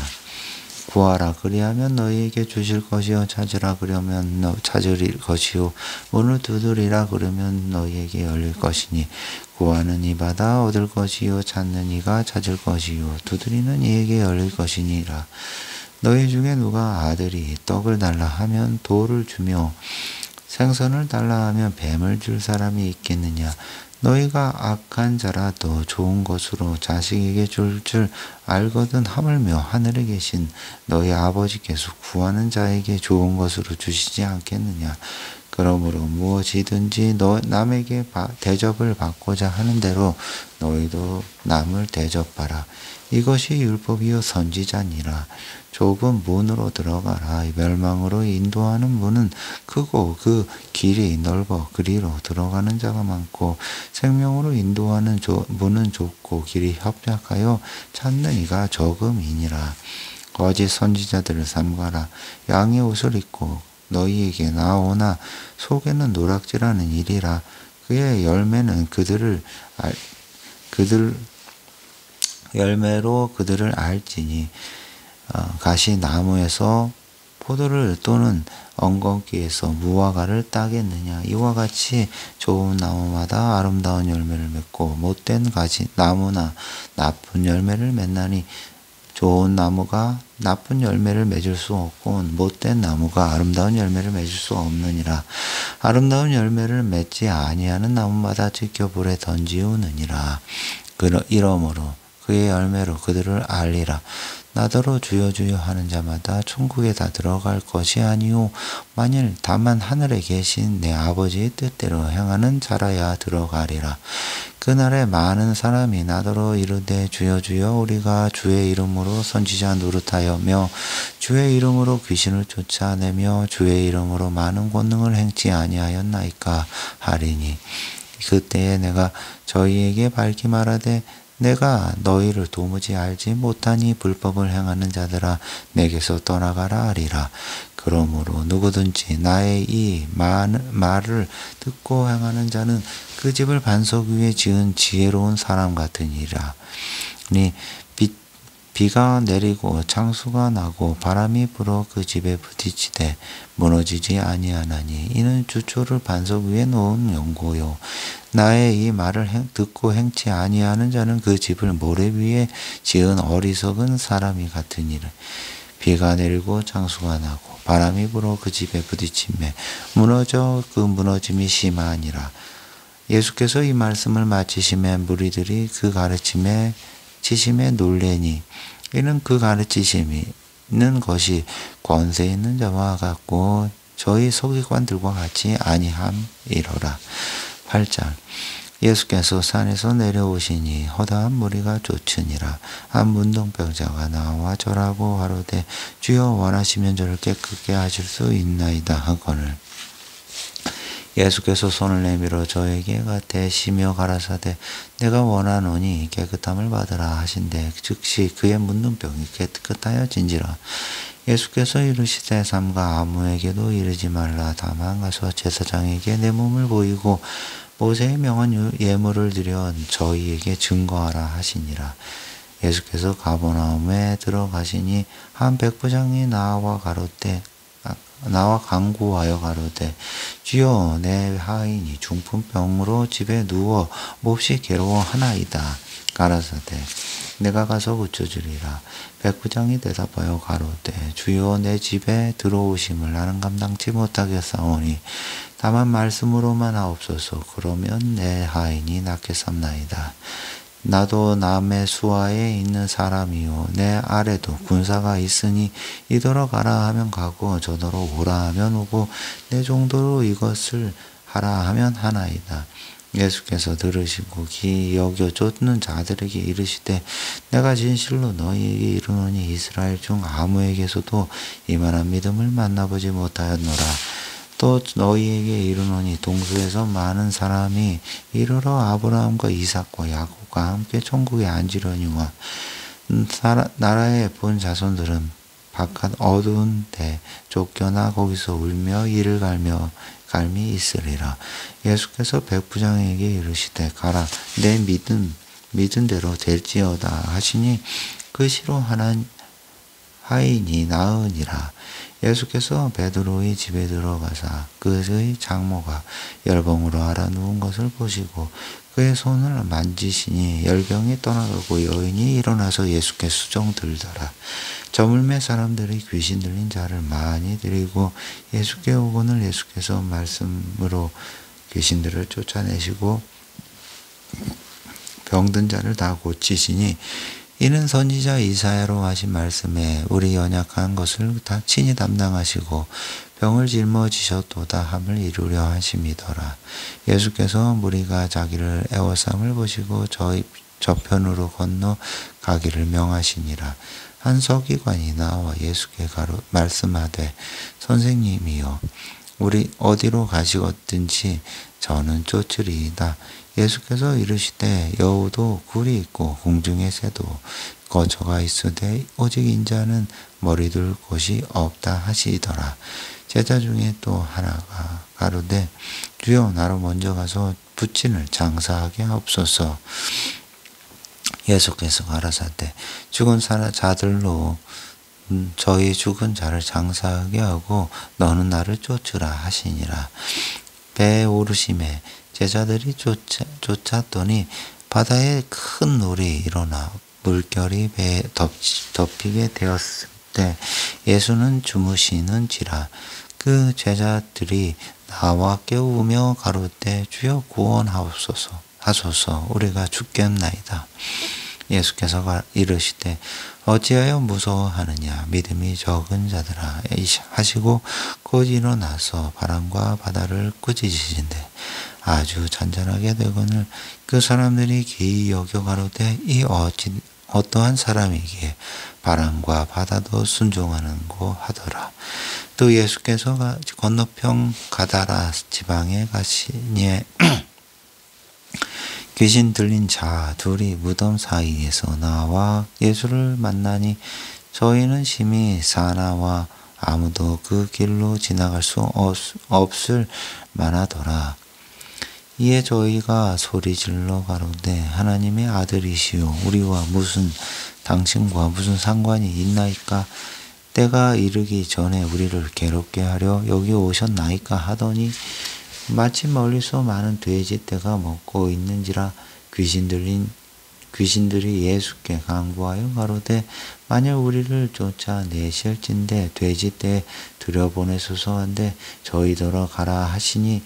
구하라, 그리하면 너희에게 주실 것이요 찾으라, 그러면 찾으릴 것이요 문을 두드리라, 그러면 너희에게 열릴 것이니 구하는 이 받아 얻을 것이요 찾는 이가 찾을 것이요 두드리는 이에게 열릴 것이니라. 너희 중에 누가 아들이 떡을 달라 하면 돌을 주며 생선을 달라 하면 뱀을 줄 사람이 있겠느냐. 너희가 악한 자라도 좋은 것으로 자식에게 줄 알거든 하물며 하늘에 계신 너희 아버지께서 구하는 자에게 좋은 것으로 주시지 않겠느냐. 그러므로 무엇이든지 남에게 대접을 받고자 하는 대로 너희도 남을 대접하라. 이것이 율법이요 선지자니라. 좁은 문으로 들어가라. 멸망으로 인도하는 문은 크고 그 길이 넓어 그리로 들어가는 자가 많고 생명으로 인도하는 문은 좁고 길이 협착하여 찾는 이가 적음이니라. 거짓 선지자들을 삼가라. 양의 옷을 입고 너희에게 나오나 속에는 노락질하는 일이라. 그의 열매는 열매로 그들을 알지니 가시 나무에서 포도를 또는 엉겅퀴에서 무화과를 따겠느냐. 이와 같이 좋은 나무마다 아름다운 열매를 맺고 못된 나무나 나쁜 열매를 맺나니 좋은 나무가 나쁜 열매를 맺을 수 없고 못된 나무가 아름다운 열매를 맺을 수 없느니라. 아름다운 열매를 맺지 아니하는 나무마다 지켜 불에 던지우느니라. 이러므로 그의 열매로 그들을 알리라. 나더러 주여 주여 하는 자마다 천국에 다 들어갈 것이 아니오 만일 다만 하늘에 계신 내 아버지의 뜻대로 행하는 자라야 들어가리라. 그날에 많은 사람이 나더러 이르되 주여 주여 우리가 주의 이름으로 선지자 노릇하여며 주의 이름으로 귀신을 쫓아내며 주의 이름으로 많은 권능을 행치 아니하였나이까 하리니 그때에 내가 저희에게 밝히 말하되 내가 너희를 도무지 알지 못하니 불법을 행하는 자들아 내게서 떠나가라 하리라. 그러므로 누구든지 나의 이 말을 듣고 행하는 자는 그 집을 반석 위에 지은 지혜로운 사람 같으니라. 비가 내리고 창수가 나고 바람이 불어 그 집에 부딪히되 무너지지 아니하나니 이는 주초를 반석 위에 놓은 연고요. 나의 이 말을 듣고 행치 아니하는 자는 그 집을 모래 위에 지은 어리석은 사람이 같으니라. 비가 내리고 창수가 나고 바람이 불어 그 집에 부딪히매 무너져 그 무너짐이 심하니라. 예수께서 이 말씀을 마치시매 무리들이 그 가르침에 치심에 놀래니 이는 그 가르치심이 있는 것이 권세 있는 자와 같고 저희 서기관들과 같이 아니함이로라. 8장 예수께서 산에서 내려오시니 허다한 무리가 쫓으니라. 한 문둥병자가 나와 절하고 가로되 주여 원하시면 저를 깨끗게 하실 수 있나이다 하거늘 예수께서 손을 내밀어 저에게 대시며 가라사대 내가 원하노니 깨끗함을 받으라 하신대 즉시 그의 문둥병이 깨끗하여진지라. 예수께서 이르시되 삼가 아무에게도 이르지 말라. 다만 가서 제사장에게 내 몸을 보이고 모세의 명한 예물을 드려 저희에게 증거하라 하시니라. 예수께서 가버나움에 들어가시니 한 백부장이 나와 간구하여 가로되 주여 내 하인이 중풍병으로 집에 누워 몹시 괴로워하나이다. 가라사대 내가 가서 고쳐주리라. 백부장이 대답하여 가로되 주여 내 집에 들어오심을 나는 감당치 못하겠사오니 다만 말씀으로만 하옵소서. 그러면 내 하인이 낫겠삼나이다. 나도 남의 수하에 있는 사람이요 내 아래도 군사가 있으니 이더러 가라 하면 가고 저더러 오라 하면 오고 내 정도로 이것을 하라 하면 하나이다. 예수께서 들으시고 기 여겨 쫓는 자들에게 이르시되 내가 진실로 너희에게 이르노니 이스라엘 중 아무에게서도 이만한 믿음을 만나보지 못하였노라. 또 너희에게 이르노니 동수에서 많은 사람이 이르러 아브라함과 이삭과 야곱과 함께 천국에 앉으려니와 나라의 본 자손들은 바깥 어두운 데 쫓겨나 거기서 울며 이를 갈미 있으리라. 예수께서 백부장에게 이르시되 가라 내 믿은 대로 될지어다 하시니 그 시로 하나인 하인이 나으니라. 예수께서 베드로의 집에 들어가사 그의 장모가 열병으로 앓아 누운 것을 보시고 그의 손을 만지시니 열병이 떠나가고 여인이 일어나서 예수께 수종 들더라. 저물매 사람들이 귀신 들린 자를 많이 데리고 예수께 오거늘 예수께서 말씀으로 귀신들을 쫓아내시고 병든 자를 다 고치시니 이는 선지자 이사야로 하신 말씀에 우리 연약한 것을 다 친히 담당하시고 병을 짊어지셨도다 함을 이루려 하심이더라. 예수께서 무리가 자기를 애워쌈을 보시고 저편으로 건너 가기를 명하시니라. 한 서기관이 나와 예수께 말씀하되 선생님이여 우리 어디로 가시겠든지 저는 쫓으리이다. 예수께서 이르시되 여우도 굴이 있고 공중의 새도 거처가 있으되 오직 인자는 머리둘 곳이 없다 하시더라. 제자 중에 또 하나가 가로되 주여 나로 먼저 가서 부친을 장사하게 하옵소서. 예수께서 가라사대 죽은 자들로 저희 죽은 자를 장사하게 하고 너는 나를 쫓으라 하시니라. 배에 오르심에 제자들이 쫓았더니 바다에 큰 놀이 일어나 물결이 배에 덮이게 되었을 때 예수는 주무시는지라. 그 제자들이 나와 깨우며 가로되 주여 구원하옵소서 하소서 우리가 죽겠나이다. 예수께서 이르시되 어찌하여 무서워하느냐 믿음이 적은 자들아 하시고 곧 일어나서 바람과 바다를 꾸짖으신대 아주 잔잔하게 되거늘 그 사람들이 기이 여겨 가로되 이 어떠한 사람이기에 바람과 바다도 순종하는고 하더라. 또 예수께서 건너편 가다라 지방에 가시니 귀신 들린 자 둘이 무덤 사이에서 나와 예수를 만나니 저희는 심히 사나와 아무도 그 길로 지나갈 수 없을 만하더라. 이에 저희가 소리질러 가로되 하나님의 아들이시오 우리와 당신과 무슨 상관이 있나이까? 때가 이르기 전에 우리를 괴롭게 하려 여기 오셨나이까 하더니 마치 멀리서 많은 돼지 떼가 먹고 있는지라 귀신들이 예수께 간구하여 가로되 만일 우리를 쫓아내실진대 돼지 떼에 들여보내소서 한데 저희더러 가라 하시니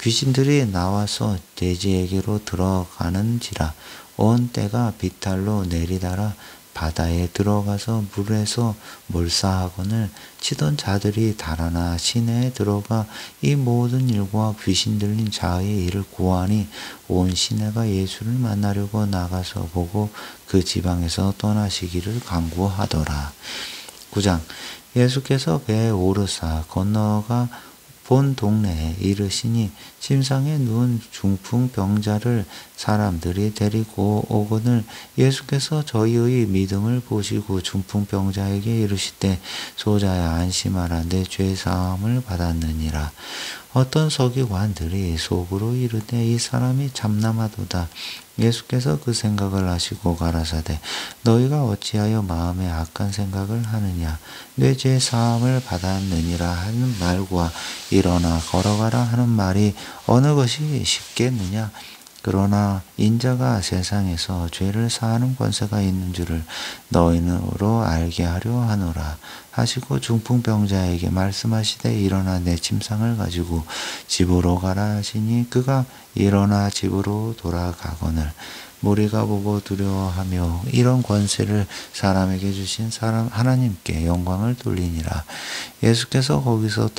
귀신들이 나와서 돼지에게로 들어가는지라 온 떼가 비탈로 내리다라 바다에 들어가서 물에서 몰사하거늘 치던 자들이 달아나 시내에 들어가 이 모든 일과 귀신 들린 자의 일을 고하니 온 시내가 예수를 만나려고 나가서 보고 그 지방에서 떠나시기를 간구하더라. 9장 예수께서 배에 오르사 건너가 본 동네에 이르시니 침상에 누운 중풍병자를 사람들이 데리고 오거늘 예수께서 저희의 믿음을 보시고 중풍병자에게 이르시되 소자야 안심하라 내 죄 사함을 받았느니라. 어떤 서기관들이 속으로 이르되 이 사람이 참남하도다. 예수께서 그 생각을 하시고 가라사대 너희가 어찌하여 마음에 악한 생각을 하느냐 내 죄 사함을 받았느니라 하는 말과 일어나 걸어가라 하는 말이 어느 것이 쉽겠느냐 그러나 인자가 세상에서 죄를 사하는 권세가 있는 줄을 너희로 알게 하려 하노라 하시고 중풍병자에게 말씀하시되 일어나 내 침상을 가지고 집으로 가라 하시니 그가 일어나 집으로 돌아가거늘 무리가 보고 두려워하며 이런 권세를 사람에게 주신 하나님께 영광을 돌리니라. 예수께서 거기서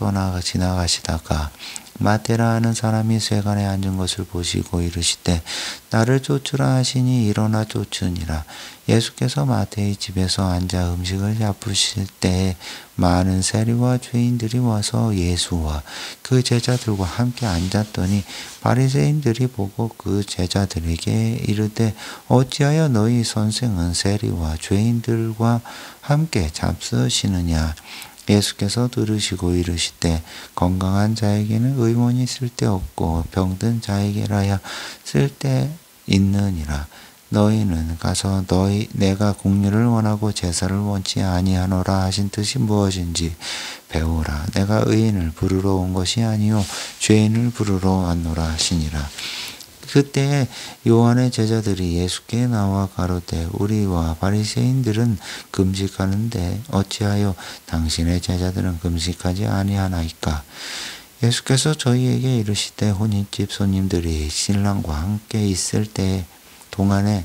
지나가시다가 마테라 하는 사람이 쇠관에 앉은 것을 보시고 이르시되 나를 쫓으라 하시니 일어나 쫓으니라. 예수께서 마태의 집에서 앉아 음식을 잡으실 때에 많은 세리와 죄인들이 와서 예수와 그 제자들과 함께 앉았더니 바리새인들이 보고 그 제자들에게 이르되 어찌하여 너희 선생은 세리와 죄인들과 함께 잡수시느냐. 예수께서 들으시고 이르시되 건강한 자에게는 의논이 쓸데없고 병든 자에게라야 쓸데있느니라. 너희는 가서 내가 공의를 원하고 제사를 원치 아니하노라 하신 뜻이 무엇인지 배우라. 내가 의인을 부르러 온 것이 아니요 죄인을 부르러 왔노라 하시니라. 그때에 요한의 제자들이 예수께 나와 가로되 우리와 바리새인들은 금식하는데 어찌하여 당신의 제자들은 금식하지 아니하나이까? 예수께서 저희에게 이르시되 혼인집 손님들이 신랑과 함께 있을 때 동안에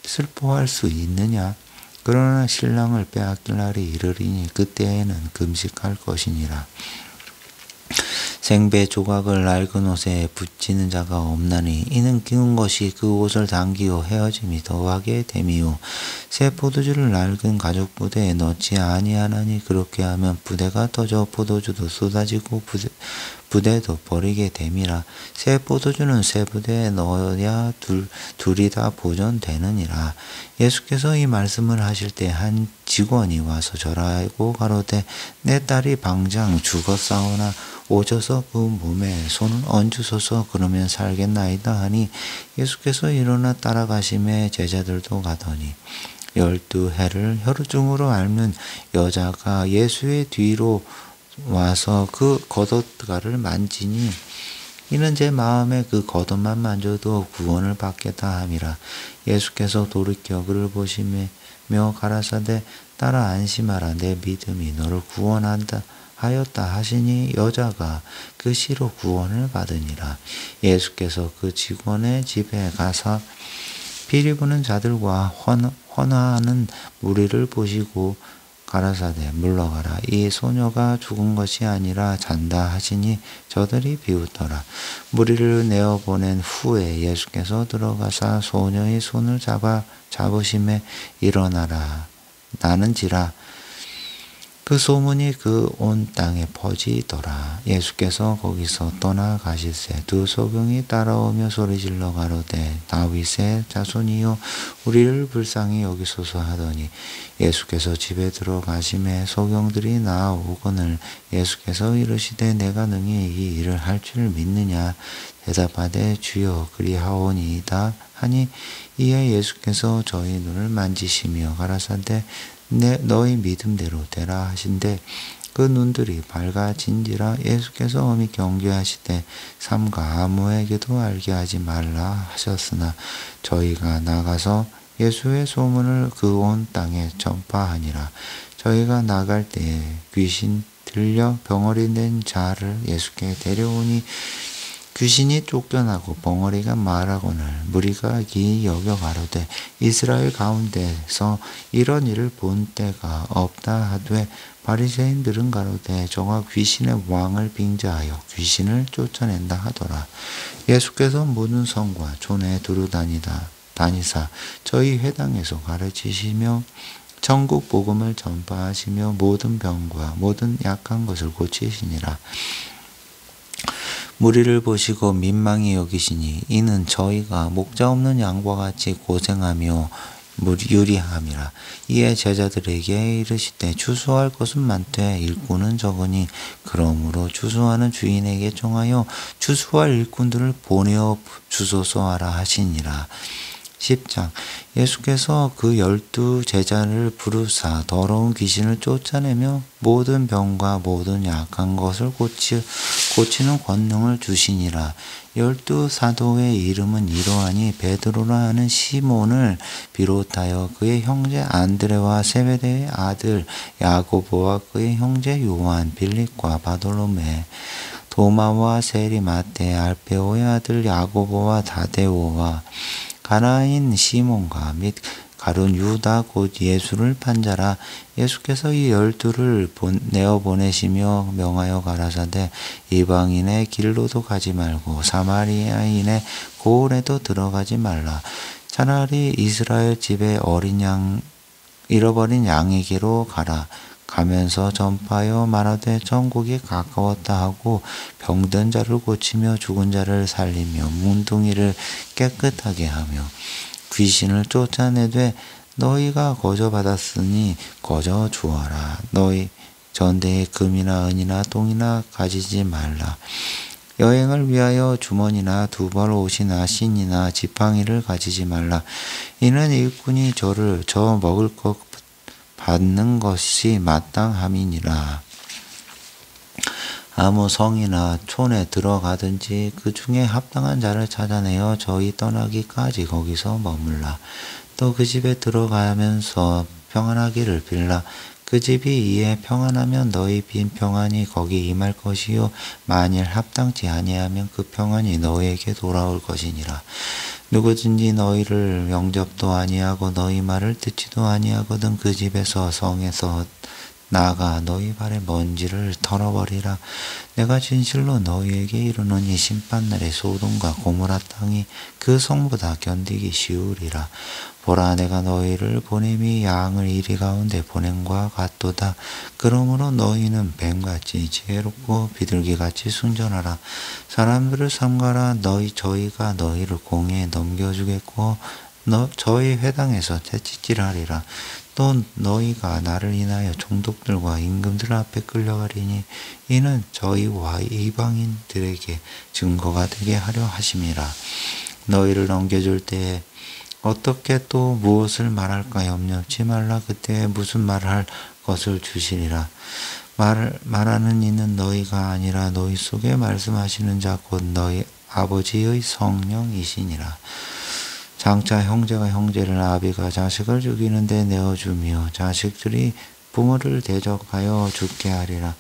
슬퍼할 수 있느냐? 그러나 신랑을 빼앗길 날이 이르리니 그때에는 금식할 것이니라. 생배 조각을 낡은 옷에 붙이는 자가 없나니 이는 기운 것이 그 옷을 당기어 헤어짐이 더하게 됨이요 새 포도주를 낡은 가죽 부대에 넣지 아니하나니 그렇게 하면 부대가 터져 포도주도 쏟아지고 부대도 버리게 됨이라. 새 포도주는 새 부대에 넣어야 둘이 다 보존되느니라. 예수께서 이 말씀을 하실 때 한 직원이 와서 절하고 가로되 내 딸이 방장 죽었사오나 오셔서 그 몸에 손을 얹으소서 그러면 살겠나이다 하니 예수께서 일어나 따라가심에 제자들도 가더니 12해를 혈우증으로 앓는 여자가 예수의 뒤로 와서 그 겉옷가를 만지니 이는 제 마음에 그 겉옷만 만져도 구원을 받겠다 함이라. 예수께서 돌이켜 그를 보시며 가라사대 딸아 안심하라 내 믿음이 너를 구원한다 하였다 하시니 여자가 그 시로 구원을 받으니라. 예수께서 그 직원의 집에 가서 피리 부는 자들과 헌화하는 무리를 보시고 가라사대 물러가라 이 소녀가 죽은 것이 아니라 잔다 하시니 저들이 비웃더라. 무리를 내어보낸 후에 예수께서 들어가사 소녀의 손을 잡으심에 일어나라 나는지라 그 소문이 그 온 땅에 퍼지더라. 예수께서 거기서 떠나가실새 두 소경이 따라오며 소리질러 가로되 다윗의 자손이여 우리를 불쌍히 여기소서 하더니 예수께서 집에 들어가심에 소경들이 나아오거늘 예수께서 이르시되 내가 능히 이 일을 할 줄 믿느냐 대답하되 주여 그리하오니이다 하니 이에 예수께서 저희 눈을 만지시며 가라사대 너희 믿음대로 되라 하신대 그 눈들이 밝아진지라. 예수께서 엄히 경계하시되 삼가 아무에게도 알게 하지 말라 하셨으나 저희가 나가서 예수의 소문을 그 온 땅에 전파하니라. 저희가 나갈 때에 귀신 들려 병어리 낸 자를 예수께 데려오니 귀신이 쫓겨나고 벙어리가 말하거늘 무리가 기이 여겨 가로되 이스라엘 가운데서 이런 일을 본 때가 없다 하되 바리새인들은 가로되 저가 귀신의 왕을 빙자하여 귀신을 쫓아낸다 하더라. 예수께서 모든 성과 촌에 두루 다니사 저희 회당에서 가르치시며 천국 복음을 전파하시며 모든 병과 모든 약한 것을 고치시니라. 무리를 보시고 민망히 여기시니 이는 저희가 목자 없는 양과 같이 고생하며 유리함이라. 이에 제자들에게 이르시되 추수할 것은 많되 일꾼은 적으니 그러므로 추수하는 주인에게 청하여 추수할 일꾼들을 보내어 주소서 하라 하시니라. 10장 예수께서 그 12 제자를 부르사 더러운 귀신을 쫓아내며 모든 병과 모든 약한 것을 고치는 권능을 주시니라. 12 사도의 이름은 이러하니 베드로라 하는 시몬을 비롯하여 그의 형제 안드레와 세베대의 아들 야고보와 그의 형제 요한 빌립과 바돌로메 도마와 세리 마태 알페오의 아들 야고보와 다데오와 가나인 시몬과 및 가룟 유다 곧 예수를 판자라. 예수께서 이 12를 내어 보내시며 명하여 가라사대 이방인의 길로도 가지 말고 사마리아인의 고을에도 들어가지 말라. 차라리 이스라엘 집에 잃어버린 양에게로 가라. 가면서 전파하여 말하되 천국이 가까웠다 하고 병든 자를 고치며 죽은 자를 살리며 문둥이를 깨끗하게 하며 귀신을 쫓아내되 너희가 거저 받았으니 거저 주어라. 너희 전대에 금이나 은이나 똥이나 가지지 말라. 여행을 위하여 주머니나 두벌 옷이나 신이나 지팡이를 가지지 말라. 이는 일꾼이 저 먹을 것 받는 것이 마땅함이니라. 아무 성이나 촌에 들어가든지 그 중에 합당한 자를 찾아내어 저희 떠나기까지 거기서 머물라. 또 그 집에 들어가면서 평안하기를 빌라. 그 집이 이에 평안하면 너희 빈 평안이 거기 임할 것이요 만일 합당치 아니하면 그 평안이 너희에게 돌아올 것이니라. 누구든지 너희를 영접도 아니하고 너희 말을 듣지도 아니하거든 그 집에서 성에서 나가 너희 발의 먼지를 털어버리라. 내가 진실로 너희에게 이르노니 심판날에 소돔과 고모라 땅이 그 성보다 견디기 쉬우리라. 보라 내가 너희를 보냄이 양을 이리 가운데 보냄과 같도다. 그러므로 너희는 뱀같이 지혜롭고 비둘기같이 순전하라. 사람들을 삼가라. 저희가 너희를 공에 넘겨주겠고 저희 회당에서 채찍질하리라. 또 너희가 나를 인하여 총독들과 임금들 앞에 끌려가리니 이는 저희와 이방인들에게 증거가 되게 하려 하심이라. 너희를 넘겨줄 때에 어떻게 또 무엇을 말할까 염려치 말라. 그때에 무슨 말을 할 것을 주시리라. 말하는 이는 너희가 아니라 너희 속에 말씀하시는 자 곧 너희 아버지의 성령이시니라. 장차 형제가 형제를 아비가 자식을 죽이는데 내어주며 자식들이 부모를 대적하여 죽게 하리라.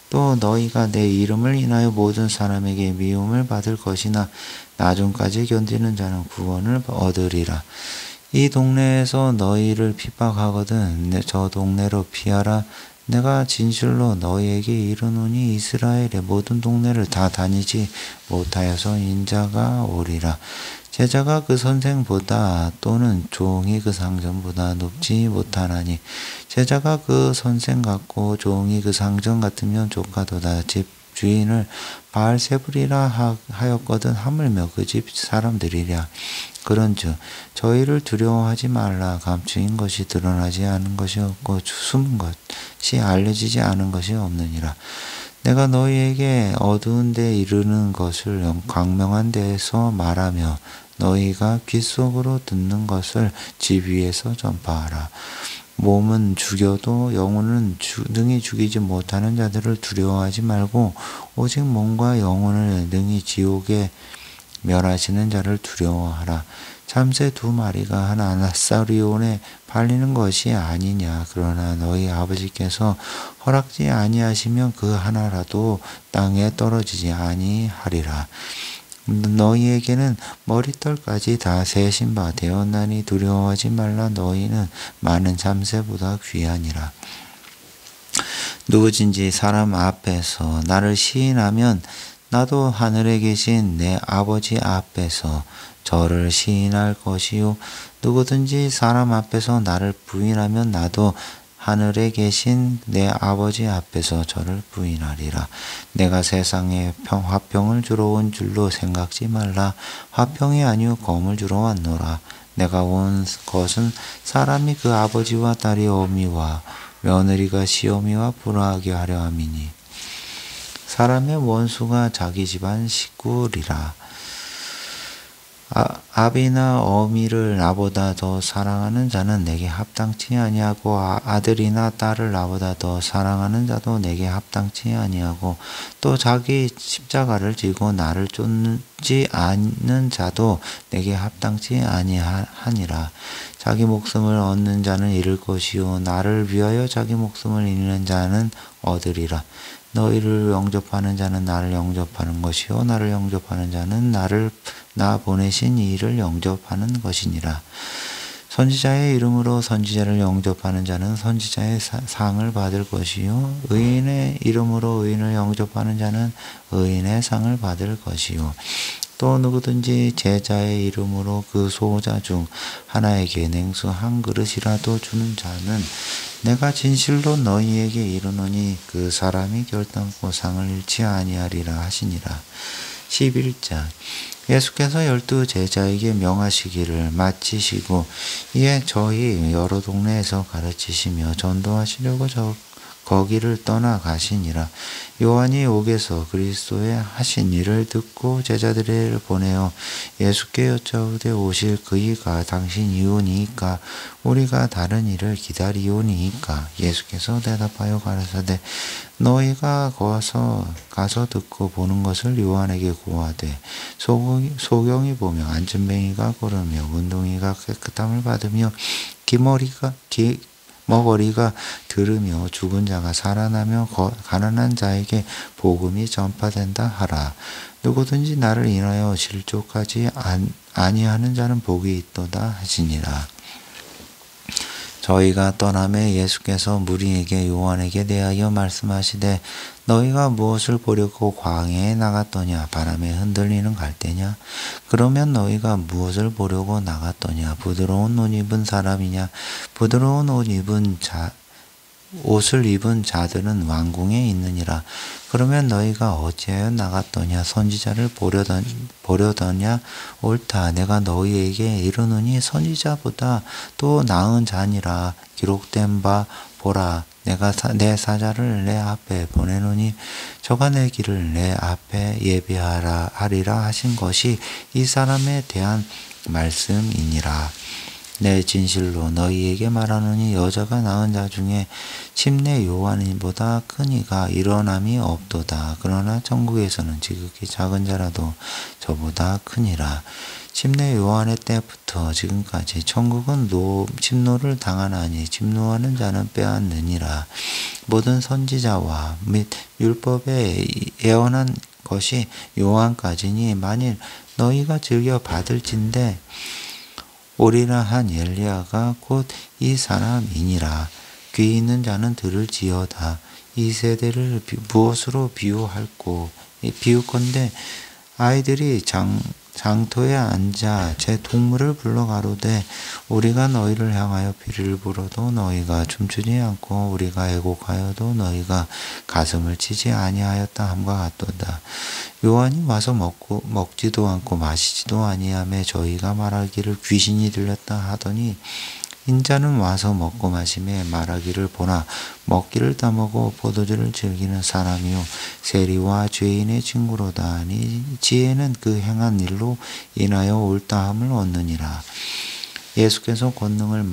또 너희가 내 이름을 인하여 모든 사람에게 미움을 받을 것이나 나중까지 견디는 자는 구원을 얻으리라. 이 동네에서 너희를 핍박하거든 저 동네로 피하라. 내가 진실로 너희에게 이르노니 이스라엘의 모든 동네를 다 다니지 못하여서 인자가 오리라. 제자가 그 선생보다 또는 종이 그 상전보다 높지 못하나니 제자가 그 선생 같고 종이 그 상전 같으면 좋가도다. 집 주인을 바알세불이라 하였거든 하물며 그 집 사람들이랴. 그런즉 저희를 두려워하지 말라. 감추인 것이 드러나지 않은 것이 없고 숨은 것이 알려지지 않은 것이 없느니라. 내가 너희에게 어두운 데 이르는 것을 광명한 데에서 말하며 너희가 귓속으로 듣는 것을 집 위에서 전파하라. 몸은 죽여도 영혼은 능히 죽이지 못하는 자들을 두려워하지 말고 오직 몸과 영혼을 능히 지옥에 멸하시는 자를 두려워하라. 참새 두 마리가 한 아사리온에 팔리는 것이 아니냐. 그러나 너희 아버지께서 허락지 아니하시면 그 하나라도 땅에 떨어지지 아니하리라. 너희에게는 머리털까지 다 세신 바 되었나니 두려워하지 말라. 너희는 많은 참새보다 귀하니라. 누구든지 사람 앞에서 나를 시인하면 나도 하늘에 계신 내 아버지 앞에서 저를 시인할 것이요. 누구든지 사람 앞에서 나를 부인하면 나도 하늘에 계신 내 아버지 앞에서 저를 부인하리라. 내가 세상에 화평을 주러 온 줄로 생각지 말라. 화평이 아니요 검을 주러 왔노라. 내가 온 것은 사람이 그 아버지와 딸이 어미와 며느리가 시어미와 불화하게 하려 함이니 사람의 원수가 자기 집안 식구리라. 아비나 어미를 나보다 더 사랑하는 자는 내게 합당치 아니하고 아들이나 딸을 나보다 더 사랑하는 자도 내게 합당치 아니하고 또 자기 십자가를 지고 나를 쫓지 않는 자도 내게 합당치 아니하니라. 자기 목숨을 얻는 자는 잃을 것이요 나를 위하여 자기 목숨을 잃는 자는 얻으리라. 너희를 영접하는 자는 나를 영접하는 것이요 나를 영접하는 자는 나 보내신 이를 영접하는 것이니라. 선지자의 이름으로 선지자를 영접하는 자는 선지자의 상을 받을 것이요 의인의 이름으로 의인을 영접하는 자는 의인의 상을 받을 것이요 또 누구든지 제자의 이름으로 그 소자 중 하나에게 냉수 한 그릇이라도 주는 자는 내가 진실로 너희에게 이르노니 그 사람이 결단코 상을 잃지 아니하리라 하시니라. 11장 예수께서 12 제자에게 명하시기를 마치시고 이에 저희 여러 동네에서 가르치시며 전도하시려고 거기를 떠나가시니라. 요한이 옥에서 그리스도의 하신 일을 듣고 제자들을 보내어 예수께 여짜오되 오실 그이가 당신이오니이까 우리가 다른 일을 기다리오니이까. 예수께서 대답하여 가라사대 너희가 가서 듣고 보는 것을 요한에게 고하되 소경이 보며 안전뱅이가 걸으며 운동이가 깨끗함을 받으며 먹거리가 들으며 죽은 자가 살아나며 가난한 자에게 복음이 전파된다 하라. 누구든지 나를 인하여 실족하지 아니하는 자는 복이 있도다 하시니라. 저희가 떠남에 예수께서 무리에게 요한에게 대하여 말씀하시되 너희가 무엇을 보려고 광야에 나갔더냐? 바람에 흔들리는 갈대냐? 그러면 너희가 무엇을 보려고 나갔더냐? 부드러운 옷 입은 사람이냐? 부드러운 옷을 입은 자들은 왕궁에 있느니라. 그러면 너희가 어찌하여 나갔더냐? 선지자를 보려더냐? 옳다. 내가 너희에게 이르노니 선지자보다 또 나은 자니라. 기록된 바 보라. 내가 내 사자를 내 앞에 보내노니 저가 내 길을 내 앞에 예비하리라 하신 것이 이 사람에 대한 말씀이니라. 내 진실로 너희에게 말하노니 여자가 낳은 자 중에 침례 요한보다 큰 이가 일어남이 없도다. 그러나 천국에서는 지극히 작은 자라도 저보다 크니라. 침례 요한의 때부터 지금까지 천국은 침노를 당하나니 침노하는 자는 빼앗느니라. 모든 선지자와 및 율법에 예언한 것이 요한까지니 만일 너희가 즐겨 받을진대 오리라 한 엘리야가 곧 이 사람이니라. 귀 있는 자는 들을지어다. 이 세대를 무엇으로 비유건대 아이들이 장터에 앉아 제 동물을 불러 가로되 우리가 너희를 향하여 비를 불어도 너희가 춤추지 않고 우리가 애곡하여도 너희가 가슴을 치지 아니하였다 함과 같도다. 요한이 와서 먹지도 않고 마시지도 아니하며 저희가 말하기를 귀신이 들렸다 하더니 인자는 와서 먹고 마시며 말하기를 보나 먹기를 따먹고 포도주를 즐기는 사람이요 세리와 죄인의 친구로다 하니 지혜는 그 행한 일로 인하여 옳다함을 얻느니라. 예수께서 권능을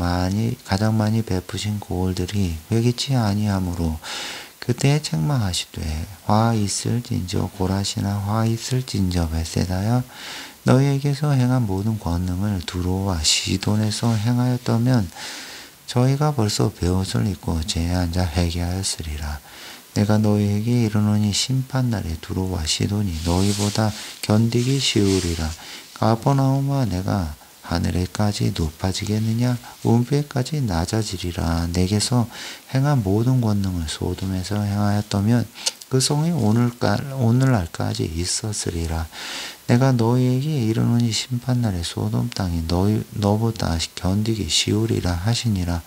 가장 많이 베푸신 고을들이 회개치 아니하므로 그때에 책망하시되 화 있을진저 고라시나 화 있을진저 벳세다야 너희에게서 행한 모든 권능을 두로와 시돈에서 행하였다면 저희가 벌써 베옷을 입고 제에 앉아 회개하였으리라. 내가 너희에게 이르노니 심판날에 두로와 시돈이 너희보다 견디기 쉬우리라. 가버나움아 내가 하늘에까지 높아지겠느냐 운배까지 낮아지리라. 내게서 행한 모든 권능을 소돔에서 행하였다면 그 성이 오늘날까지 있었으리라. 내가 너희에게 이르노니 심판날에 소돔 땅이 너보다 견디기 쉬우리라 하시니라.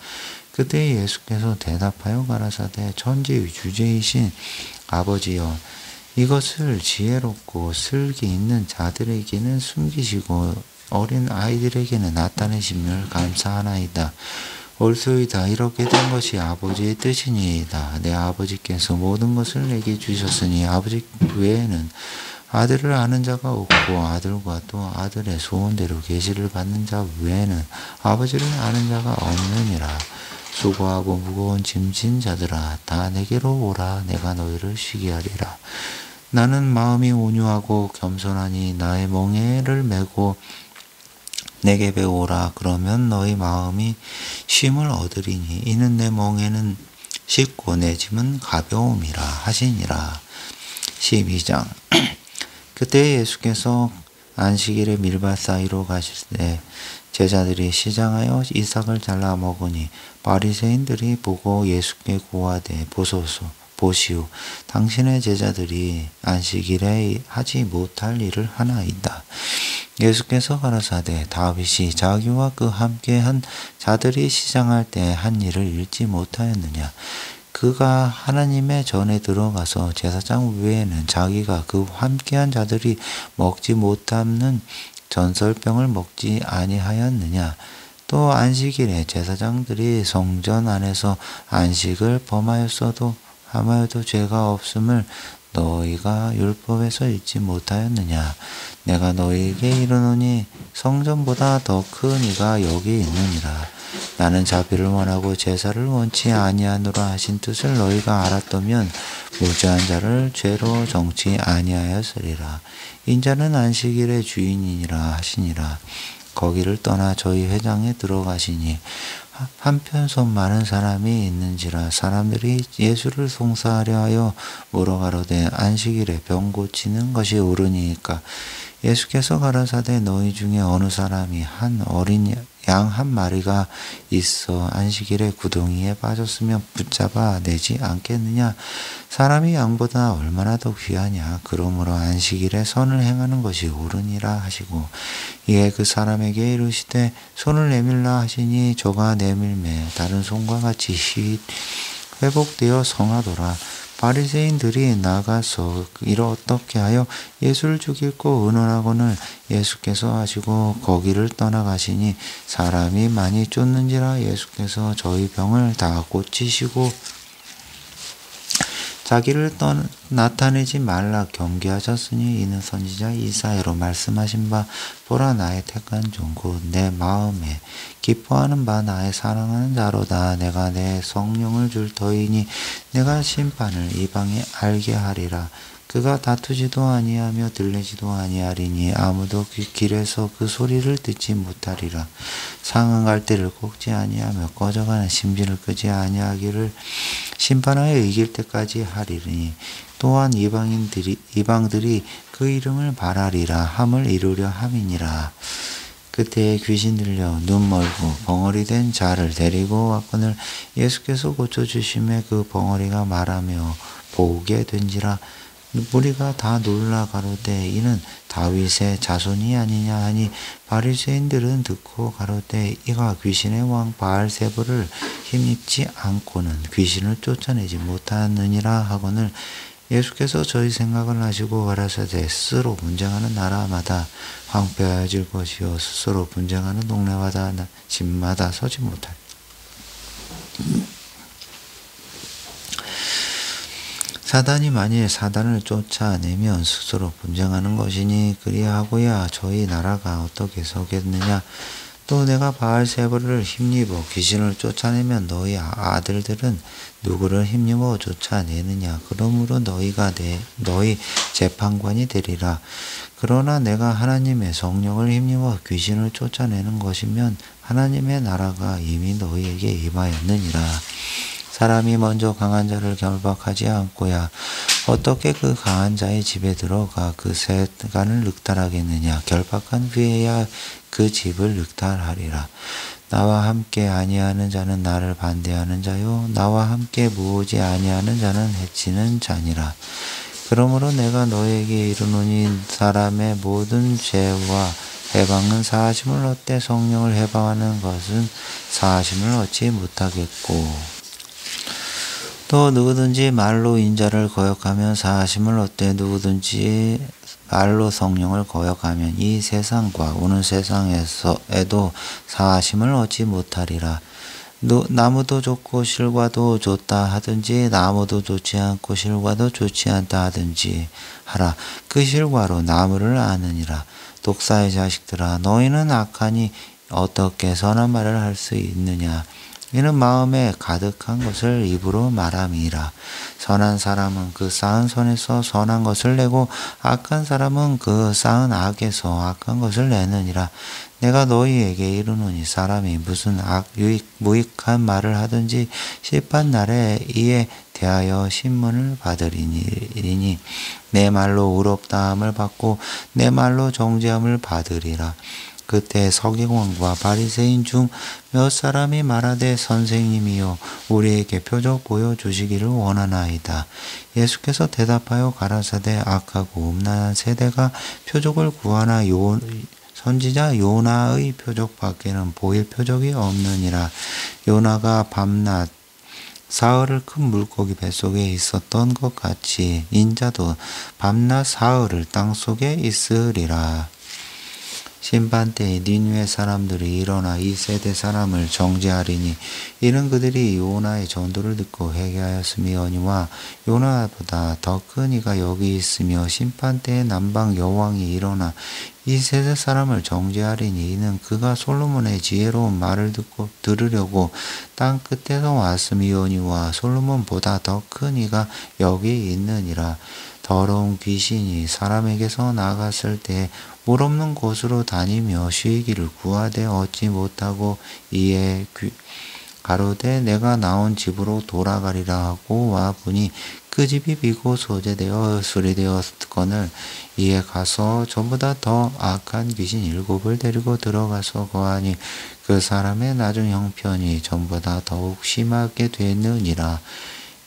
그때 예수께서 대답하여 가라사대 천지의 주제이신 아버지여 이것을 지혜롭고 슬기 있는 자들에게는 숨기시고 어린 아이들에게는 나타내심을 감사하나이다. 옳소이다. 이렇게 된 것이 아버지의 뜻이니이다. 내 아버지께서 모든 것을 내게 주셨으니 아버지 외에는 아들을 아는 자가 없고 아들과 또 아들의 소원대로 계시를 받는 자 외에는 아버지를 아는 자가 없느니라. 수고하고 무거운 짐진 자들아 다 내게로 오라. 내가 너희를 쉬게 하리라. 나는 마음이 온유하고 겸손하니 나의 멍에를 메고 내게 배우라. 그러면 너희 마음이 쉼을 얻으리니 이는 내 멍에는 쉽고 내 짐은 가벼움이라 하시니라. 12장 그때 예수께서 안식일에 밀밭 사이로 가실 때 제자들이 시장하여 이삭을 잘라 먹으니 바리새인들이 보고 예수께 고하되 보시오 당신의 제자들이 안식일에 하지 못할 일을 하나이다. 예수께서 가라사대 다윗이 자기와 그 함께한 자들이 시장할 때 한 일을 읽지 못하였느냐. 그가 하나님의 전에 들어가서 제사장 외에는 자기가 그 함께한 자들이 먹지 못하는 전설병을 먹지 아니하였느냐. 또 안식일에 제사장들이 성전 안에서 안식을 범하였어도 죄가 없음을 너희가 율법에서 읽지 못하였느냐. 내가 너희에게 이르노니 성전보다 더 큰 이가 여기 있느니라. 나는 자비를 원하고 제사를 원치 아니하노라 하신 뜻을 너희가 알았다면 무죄한 자를 죄로 정치 아니하였으리라. 인자는 안식일의 주인이니라 하시니라. 거기를 떠나 저희 회당에 들어가시니 한편 손 많은 사람이 있는지라. 사람들이 예수를 송사하려 하여 물어가로되 안식일에 병 고치는 것이 옳으니까. 예수께서 가라사대 너희 중에 어느 사람이 한 어린 양 한 마리가 있어 안식일에 구덩이에 빠졌으면 붙잡아 내지 않겠느냐. 사람이 양보다 얼마나 더 귀하냐. 그러므로 안식일에 선을 행하는 것이 옳으니라 하시고 이에 그 사람에게 이르시되 손을 내밀라 하시니 저가 내밀매 다른 손과 같이 회복되어 성하더라. 바리새인들이 나가서 이를 어떻게 하여 예수를 죽이고 의논하고는 예수께서 하시고 거기를 떠나가시니 사람이 많이 쫓는지라. 예수께서 저희 병을 다 고치시고 자기를 나타내지 말라 경계하셨으니 이는 선지자 이사야로 말씀하신 바 보라 나의 택한 종 곧 내 마음에 기뻐하는 바 나의 사랑하는 자로다. 내가 내 성령을 줄 터이니 내가 심판을 이방에 알게 하리라. 그가 다투지도 아니하며 들리지도 아니하리니 아무도 그 길에서 그 소리를 듣지 못하리라. 상한 갈대를 꺾지 아니하며 꺼져가는 심지를 끄지 아니하기를 심판하여 이길 때까지 하리니 또한 이방들이 그 이름을 바라리라 함을 이루려 함이니라. 그때에 귀신 들려 눈 멀고 벙어리 된 자를 데리고 왔거늘 예수께서 고쳐주심에 그 벙어리가 말하며 보게 된지라. 무리가 다 놀라 가로되 이는 다윗의 자손이 아니냐 하니 바리새인들은 듣고 가로되 이가 귀신의 왕 바알세불을 힘입지 않고는 귀신을 쫓아내지 못하느니라 하거늘 예수께서 저희 생각을 하시고 가라사대 스스로 분쟁하는 나라마다 황폐해질 것이요 스스로 분쟁하는 동네마다 집마다 서지 못할. 사단이 만일 사단을 쫓아내면 스스로 분쟁하는 것이니 그리하고야 저희 나라가 어떻게 서겠느냐. 또 내가 바알세불을 힘입어 귀신을 쫓아내면 너희 아들들은 누구를 힘입어 쫓아내느냐. 그러므로 너희가 너희 재판관이 되리라. 그러나 내가 하나님의 성령을 힘입어 귀신을 쫓아내는 것이면 하나님의 나라가 이미 너희에게 임하였느니라. 사람이 먼저 강한 자를 결박하지 않고야 어떻게 그 강한 자의 집에 들어가 그 세간을 늑탈하겠느냐. 결박한 후에야 그 집을 늑탈하리라. 나와 함께 아니하는 자는 나를 반대하는 자요 나와 함께 모으지 아니하는 자는 해치는 자니라. 그러므로 내가 너에게 이르노니 사람의 모든 죄와 해방은 사하심을 얻되 성령을 해방하는 것은 사하심을 얻지 못하겠고 또 누구든지 말로 인자를 거역하면 사하심을 얻되 누구든지 말로 성령을 거역하면 이 세상과 오는 세상에도 사하심을 얻지 못하리라. 나무도 좋고 실과도 좋다 하든지 나무도 좋지 않고 실과도 좋지 않다 하든지 하라. 그 실과로 나무를 아느니라. 독사의 자식들아 너희는 악하니 어떻게 선한 말을 할 수 있느냐. 이는 마음에 가득한 것을 입으로 말함이라. 선한 사람은 그 쌓은 선에서 선한 것을 내고 악한 사람은 그 쌓은 악에서 악한 것을 내느니라. 내가 너희에게 이르노니 사람이 무슨 무익한 말을 하든지 심판날에 이에 대하여 신문을 받으리니 내 말로 의롭다함을 받고 내 말로 정죄함을 받으리라. 그때 서기관과 바리새인 중 몇 사람이 말하되 선생님이여 우리에게 표적 보여주시기를 원하나이다. 예수께서 대답하여 가라사대 악하고 음란한 세대가 표적을 구하나 선지자 요나의 표적 밖에는 보일 표적이 없느니라. 요나가 밤낮 사흘을 큰 물고기 뱃속에 있었던 것 같이 인자도 밤낮 사흘을 땅속에 있으리라. 심판때에 니느웨 사람들이 일어나 이 세대 사람을 정죄하리니 이는 그들이 요나의 전도를 듣고 회개하였음이거니와 요나보다 더 큰 이가 여기 있으며 심판때에 남방 여왕이 일어나 이 세대 사람을 정죄하리니 이는 그가 솔로몬의 지혜로운 말을 들으려고 땅 끝에서 왔음이오니와 솔로몬보다 더 큰 이가 여기 있느니라. 더러운 귀신이 사람에게서 나갔을 때 물 없는 곳으로 다니며 쉬기를 구하되 얻지 못하고 이에 가로되 내가 나온 집으로 돌아가리라 하고 와보니 그 집이 비고 소재되어 수리되었거늘 이에 가서 전보다 더 악한 귀신 7을 데리고 들어가서 거하니 그 사람의 나중 형편이 전보다 더욱 심하게 되느니라.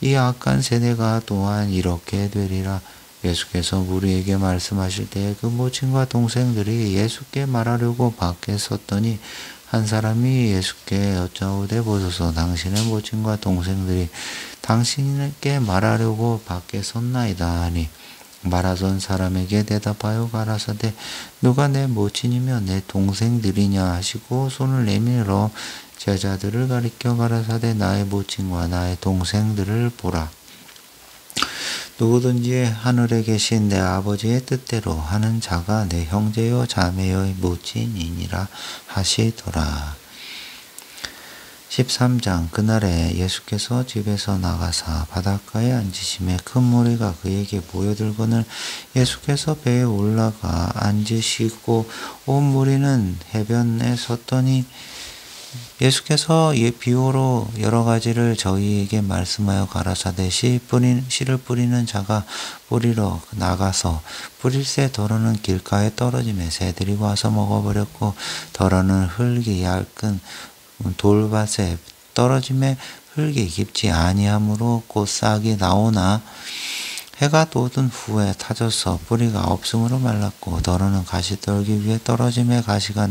이 악한 세대가 또한 이렇게 되리라. 예수께서 무리에게 말씀하실 때에 그 모친과 동생들이 예수께 말하려고 밖에 섰더니 한 사람이 예수께 여짜오되 보소서 당신의 모친과 동생들이 당신께 말하려고 밖에 섰나이다 하니 말하던 사람에게 대답하여 가라사대 누가 내 모친이며 내 동생들이냐 하시고 손을 내밀어 제자들을 가리켜 가라사대 나의 모친과 나의 동생들을 보라. 누구든지 하늘에 계신 내 아버지의 뜻대로 하는 자가 내 형제요 자매요 모친이니라 하시더라. 13장 그날에 예수께서 집에서 나가사 바닷가에 앉으심에 큰 무리가 그에게 모여들거늘 예수께서 배에 올라가 앉으시고 온 무리는 해변에 섰더니 예수께서 이 비유로 여러 가지를 저희에게 말씀하여 가라사대 씨를 뿌리는 자가 뿌리러 나가서 뿌릴새 더러는 길가에 떨어짐에 새들이 와서 먹어버렸고 더러는 흙이 얇은 돌밭에 떨어짐에 흙이 깊지 아니하므로 곧 싹이 나오나 해가 돋은 후에 타져서 뿌리가 없으므로 말랐고 더러는 가시떨기 위에 떨어짐에 가시가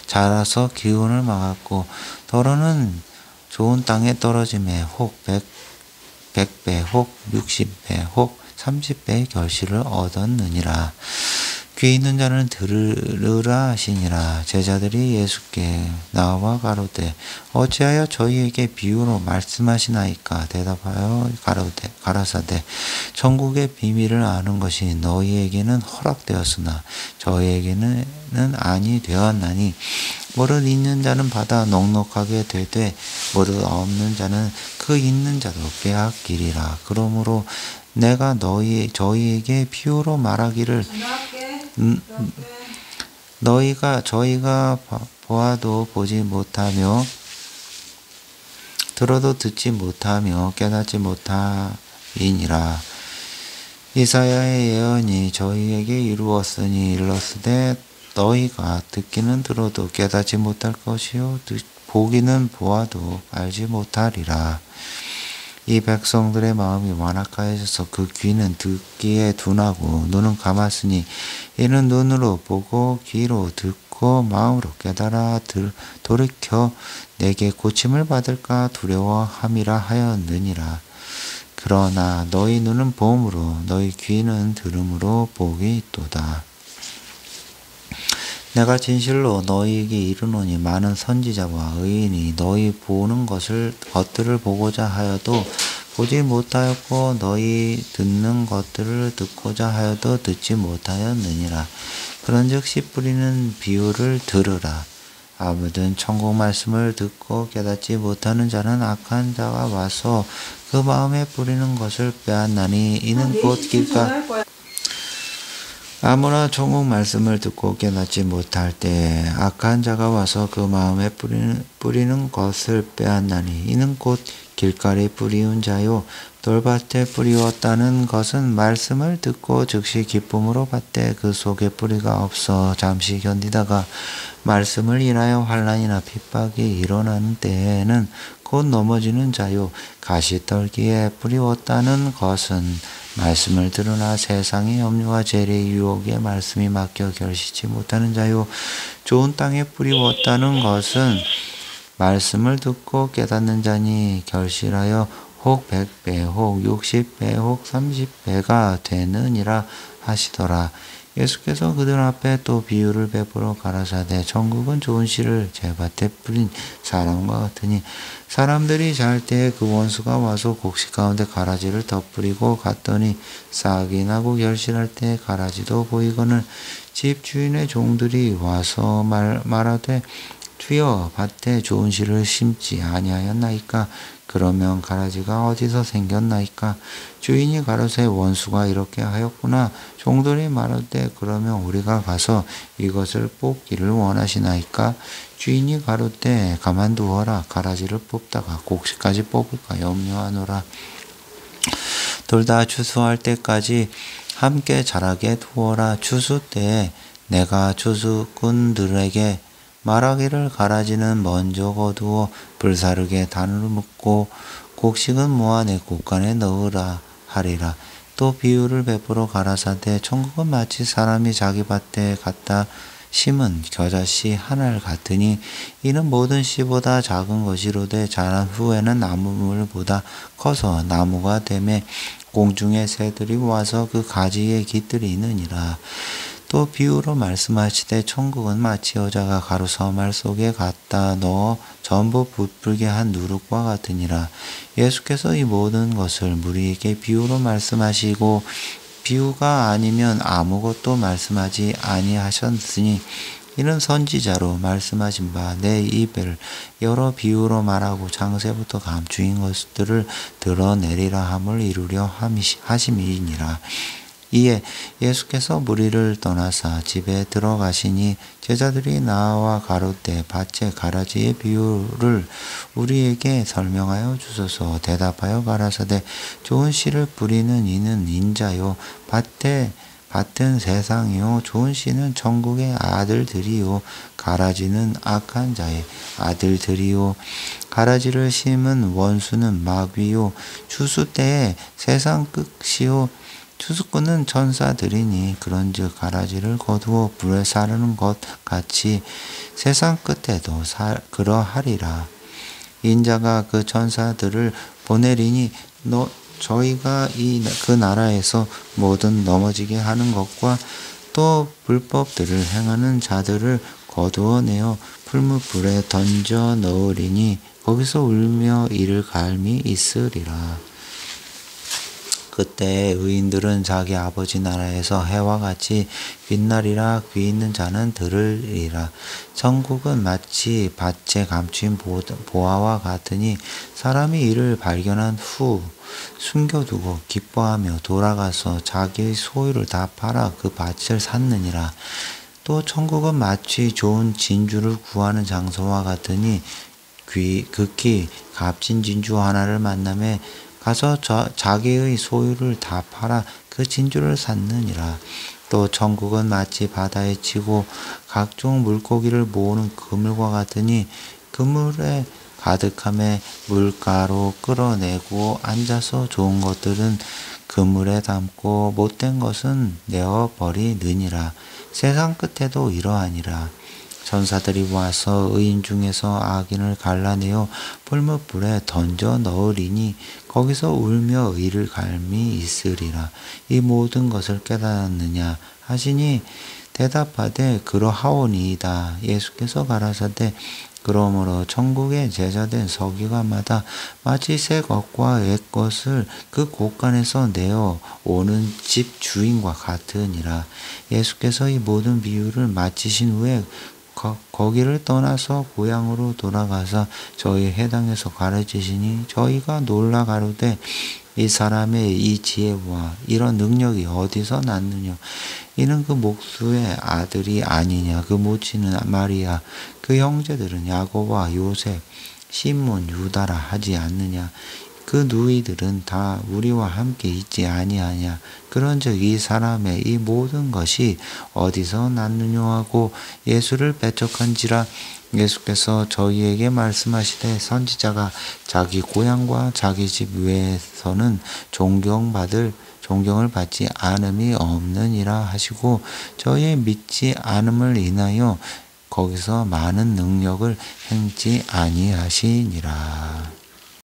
자라서 기운을 막았고 더러는 좋은 땅에 떨어짐에 혹 100배 혹 60배 혹 30배의 결실을 얻었느니라. 귀 있는 자는 들으라 하시니라. 제자들이 예수께 나와 가로되 어찌하여 저희에게 비유로 말씀하시나이까. 대답하여 가라사대 천국의 비밀을 아는 것이 너희에게는 허락되었으나 저희에게는 아니 되었나니 무릇 있는 자는 받아 넉넉하게 되되 무릇 없는 자는 그 있는 자도 빼앗기리라. 그러므로 내가 저희에게 비유로 말하기를 저희가 보아도 보지 못하며 들어도 듣지 못하며 깨닫지 못하이니라. 이사야의 예언이 저희에게 이루었으니 일렀으되 너희가 듣기는 들어도 깨닫지 못할 것이요 보기는 보아도 알지 못하리라. 이 백성들의 마음이 완악하여져서 그 귀는 듣기에 둔하고 눈은 감았으니 이는 눈으로 보고 귀로 듣고 마음으로 깨달아 돌이켜 내게 고침을 받을까 두려워함이라 하였느니라. 그러나 너희 눈은 봄으로 너희 귀는 들음으로 복이 있도다. 내가 진실로 너희에게 이르노니 많은 선지자와 의인이 너희 보는 것들을 보고자 하여도 보지 못하였고 너희 듣는 것들을 듣고자 하여도 듣지 못하였느니라. 그런즉 씨 뿌리는 비유를 들으라. 아무든 천국 말씀을 듣고 깨닫지 못하는 자는 악한 자가 와서 그 마음에 뿌리는 것을 빼앗나니 이는 곧 길가 아무나 천국 말씀을 듣고 깨닫지 못할 때 악한 자가 와서 그 마음에 뿌리는 것을 빼앗나니 이는 곧 길가에 뿌리운 자요 돌밭에 뿌리웠다는 것은 말씀을 듣고 즉시 기쁨으로 받되 그 속에 뿌리가 없어 잠시 견디다가 말씀을 인하여 환난이나 핍박이 일어나는 때에는 곧 넘어지는 자요 가시떨기에 뿌리웠다는 것은 말씀을 들으나 세상의 염려와 재래의 유혹에 말씀이 막혀 결실치 못하는 자요 좋은 땅에 뿌리웠다는 것은 말씀을 듣고 깨닫는 자니 결실하여 혹 100배 혹 60배 혹 30배가 되느니라 하시더라. 예수께서 그들 앞에 또 비유를 베풀어 가라사대 천국은 좋은 씨를 제밭에 뿌린 사람과 같으니 사람들이 잘 때 그 원수가 와서 곡식 가운데 가라지를 덧뿌리고 갔더니 싹이 나고 결실할 때 가라지도 보이거늘 집 주인의 종들이 와서 말하되 주여 밭에 좋은 씨를 심지 아니하였나이까. 그러면 가라지가 어디서 생겼나이까. 주인이 가로되 원수가 이렇게 하였구나. 종들이 말하되 그러면 우리가 가서 이것을 뽑기를 원하시나이까. 주인이 가로되 가만두어라. 가라지를 뽑다가 곡식까지 뽑을까 염려하노라. 둘 다 추수할 때까지 함께 자라게 두어라. 추수 때에 내가 추수꾼들에게 말하기를 가라지는 먼저 거두어 불사르게 단으로 묶고 곡식은 모아 내 곳간에 넣으라 하리라. 또 비유를 베풀어 가라사대 천국은 마치 사람이 자기 밭에 갖다 심은 겨자씨 하나를 같으니 이는 모든 씨보다 작은 것이로되 자란 후에는 나무물보다 커서 나무가 되매 공중의 새들이 와서 그 가지에 깃들이느니라. 또 비유로 말씀하시되 천국은 마치 여자가 가루 서말 속에 갖다 넣어 전부 부풀게 한 누룩과 같으니라. 예수께서 이 모든 것을 무리에게 비유로 말씀하시고 비유가 아니면 아무것도 말씀하지 아니하셨으니 이는 선지자로 말씀하신 바 내 입을 여러 비유로 말하고 창세부터 감추인 것들을 드러내리라 함을 이루려 하심이니라. 이에 예수께서 무리를 떠나사 집에 들어가시니 제자들이 나와 가로되 밭의 가라지의 비유를 우리에게 설명하여 주소서. 대답하여 가라사대 좋은 씨를 뿌리는 이는 인자요 밭은 세상이요 좋은 씨는 천국의 아들들이요 가라지는 악한 자의 아들들이요 가라지를 심은 원수는 마귀요 추수 때에 세상 끝이요 추수꾼은 천사들이니 그런즉 가라지를 거두어 불에 사르는 것 같이 세상 끝에도 그러하리라. 인자가 그 천사들을 보내리니 저희가 그 나라에서 모든 넘어지게 하는 것과 또 불법들을 행하는 자들을 거두어내어 풀무불에 던져 넣으리니 거기서 울며 이를 갈미 있으리라. 그때 의인들은 자기 아버지 나라에서 해와 같이 빛나리라. 귀 있는 자는 들으리라. 천국은 마치 밭에 감춘 보화와 같으니 사람이 이를 발견한 후 숨겨두고 기뻐하며 돌아가서 자기의 소유를 다 팔아 그 밭을 샀느니라. 또 천국은 마치 좋은 진주를 구하는 장소와 같으니 극히 값진 진주 하나를 만남에 가서 자기의 소유를 다 팔아 그 진주를 샀느니라. 또 천국은 마치 바다에 치고 각종 물고기를 모으는 그물과 같으니 그물에 가득함에 물가로 끌어내고 앉아서 좋은 것들은 그물에 담고 못된 것은 내어 버리느니라. 세상 끝에도 이러하니라. 천사들이 와서 의인 중에서 악인을 갈라내어 풀무불에 던져 넣으리니 거기서 울며 이를 갈미 있으리라. 이 모든 것을 깨달았느냐 하시니 대답하되 그러하오니이다. 예수께서 가라사대 그러므로 천국의 제자된 서기관마다 마치 새 것과 옛 것을 그 곳간에서 내어 오는 집 주인과 같으니라. 예수께서 이 모든 비유를 마치신 후에 거기를 떠나서 고향으로 돌아가서 저희 해당에서 가르치시니 저희가 놀라 가로되 이 사람의 이 지혜와 이런 능력이 어디서 났느냐. 이는 그 목수의 아들이 아니냐. 그 모친은 마리아, 그 형제들은 야고보와 요셉, 시몬, 유다라 하지 않느냐. 그 누이들은 다 우리와 함께 있지 아니하냐. 그런즉 이 사람의 이 모든 것이 어디서 났느냐 하고 예수를 배척한지라. 예수께서 저희에게 말씀하시되 선지자가 자기 고향과 자기 집 외에서는 존경을 받지 않음이 없느니라 하시고 저희의 믿지 않음을 인하여 거기서 많은 능력을 행치 아니하시니라.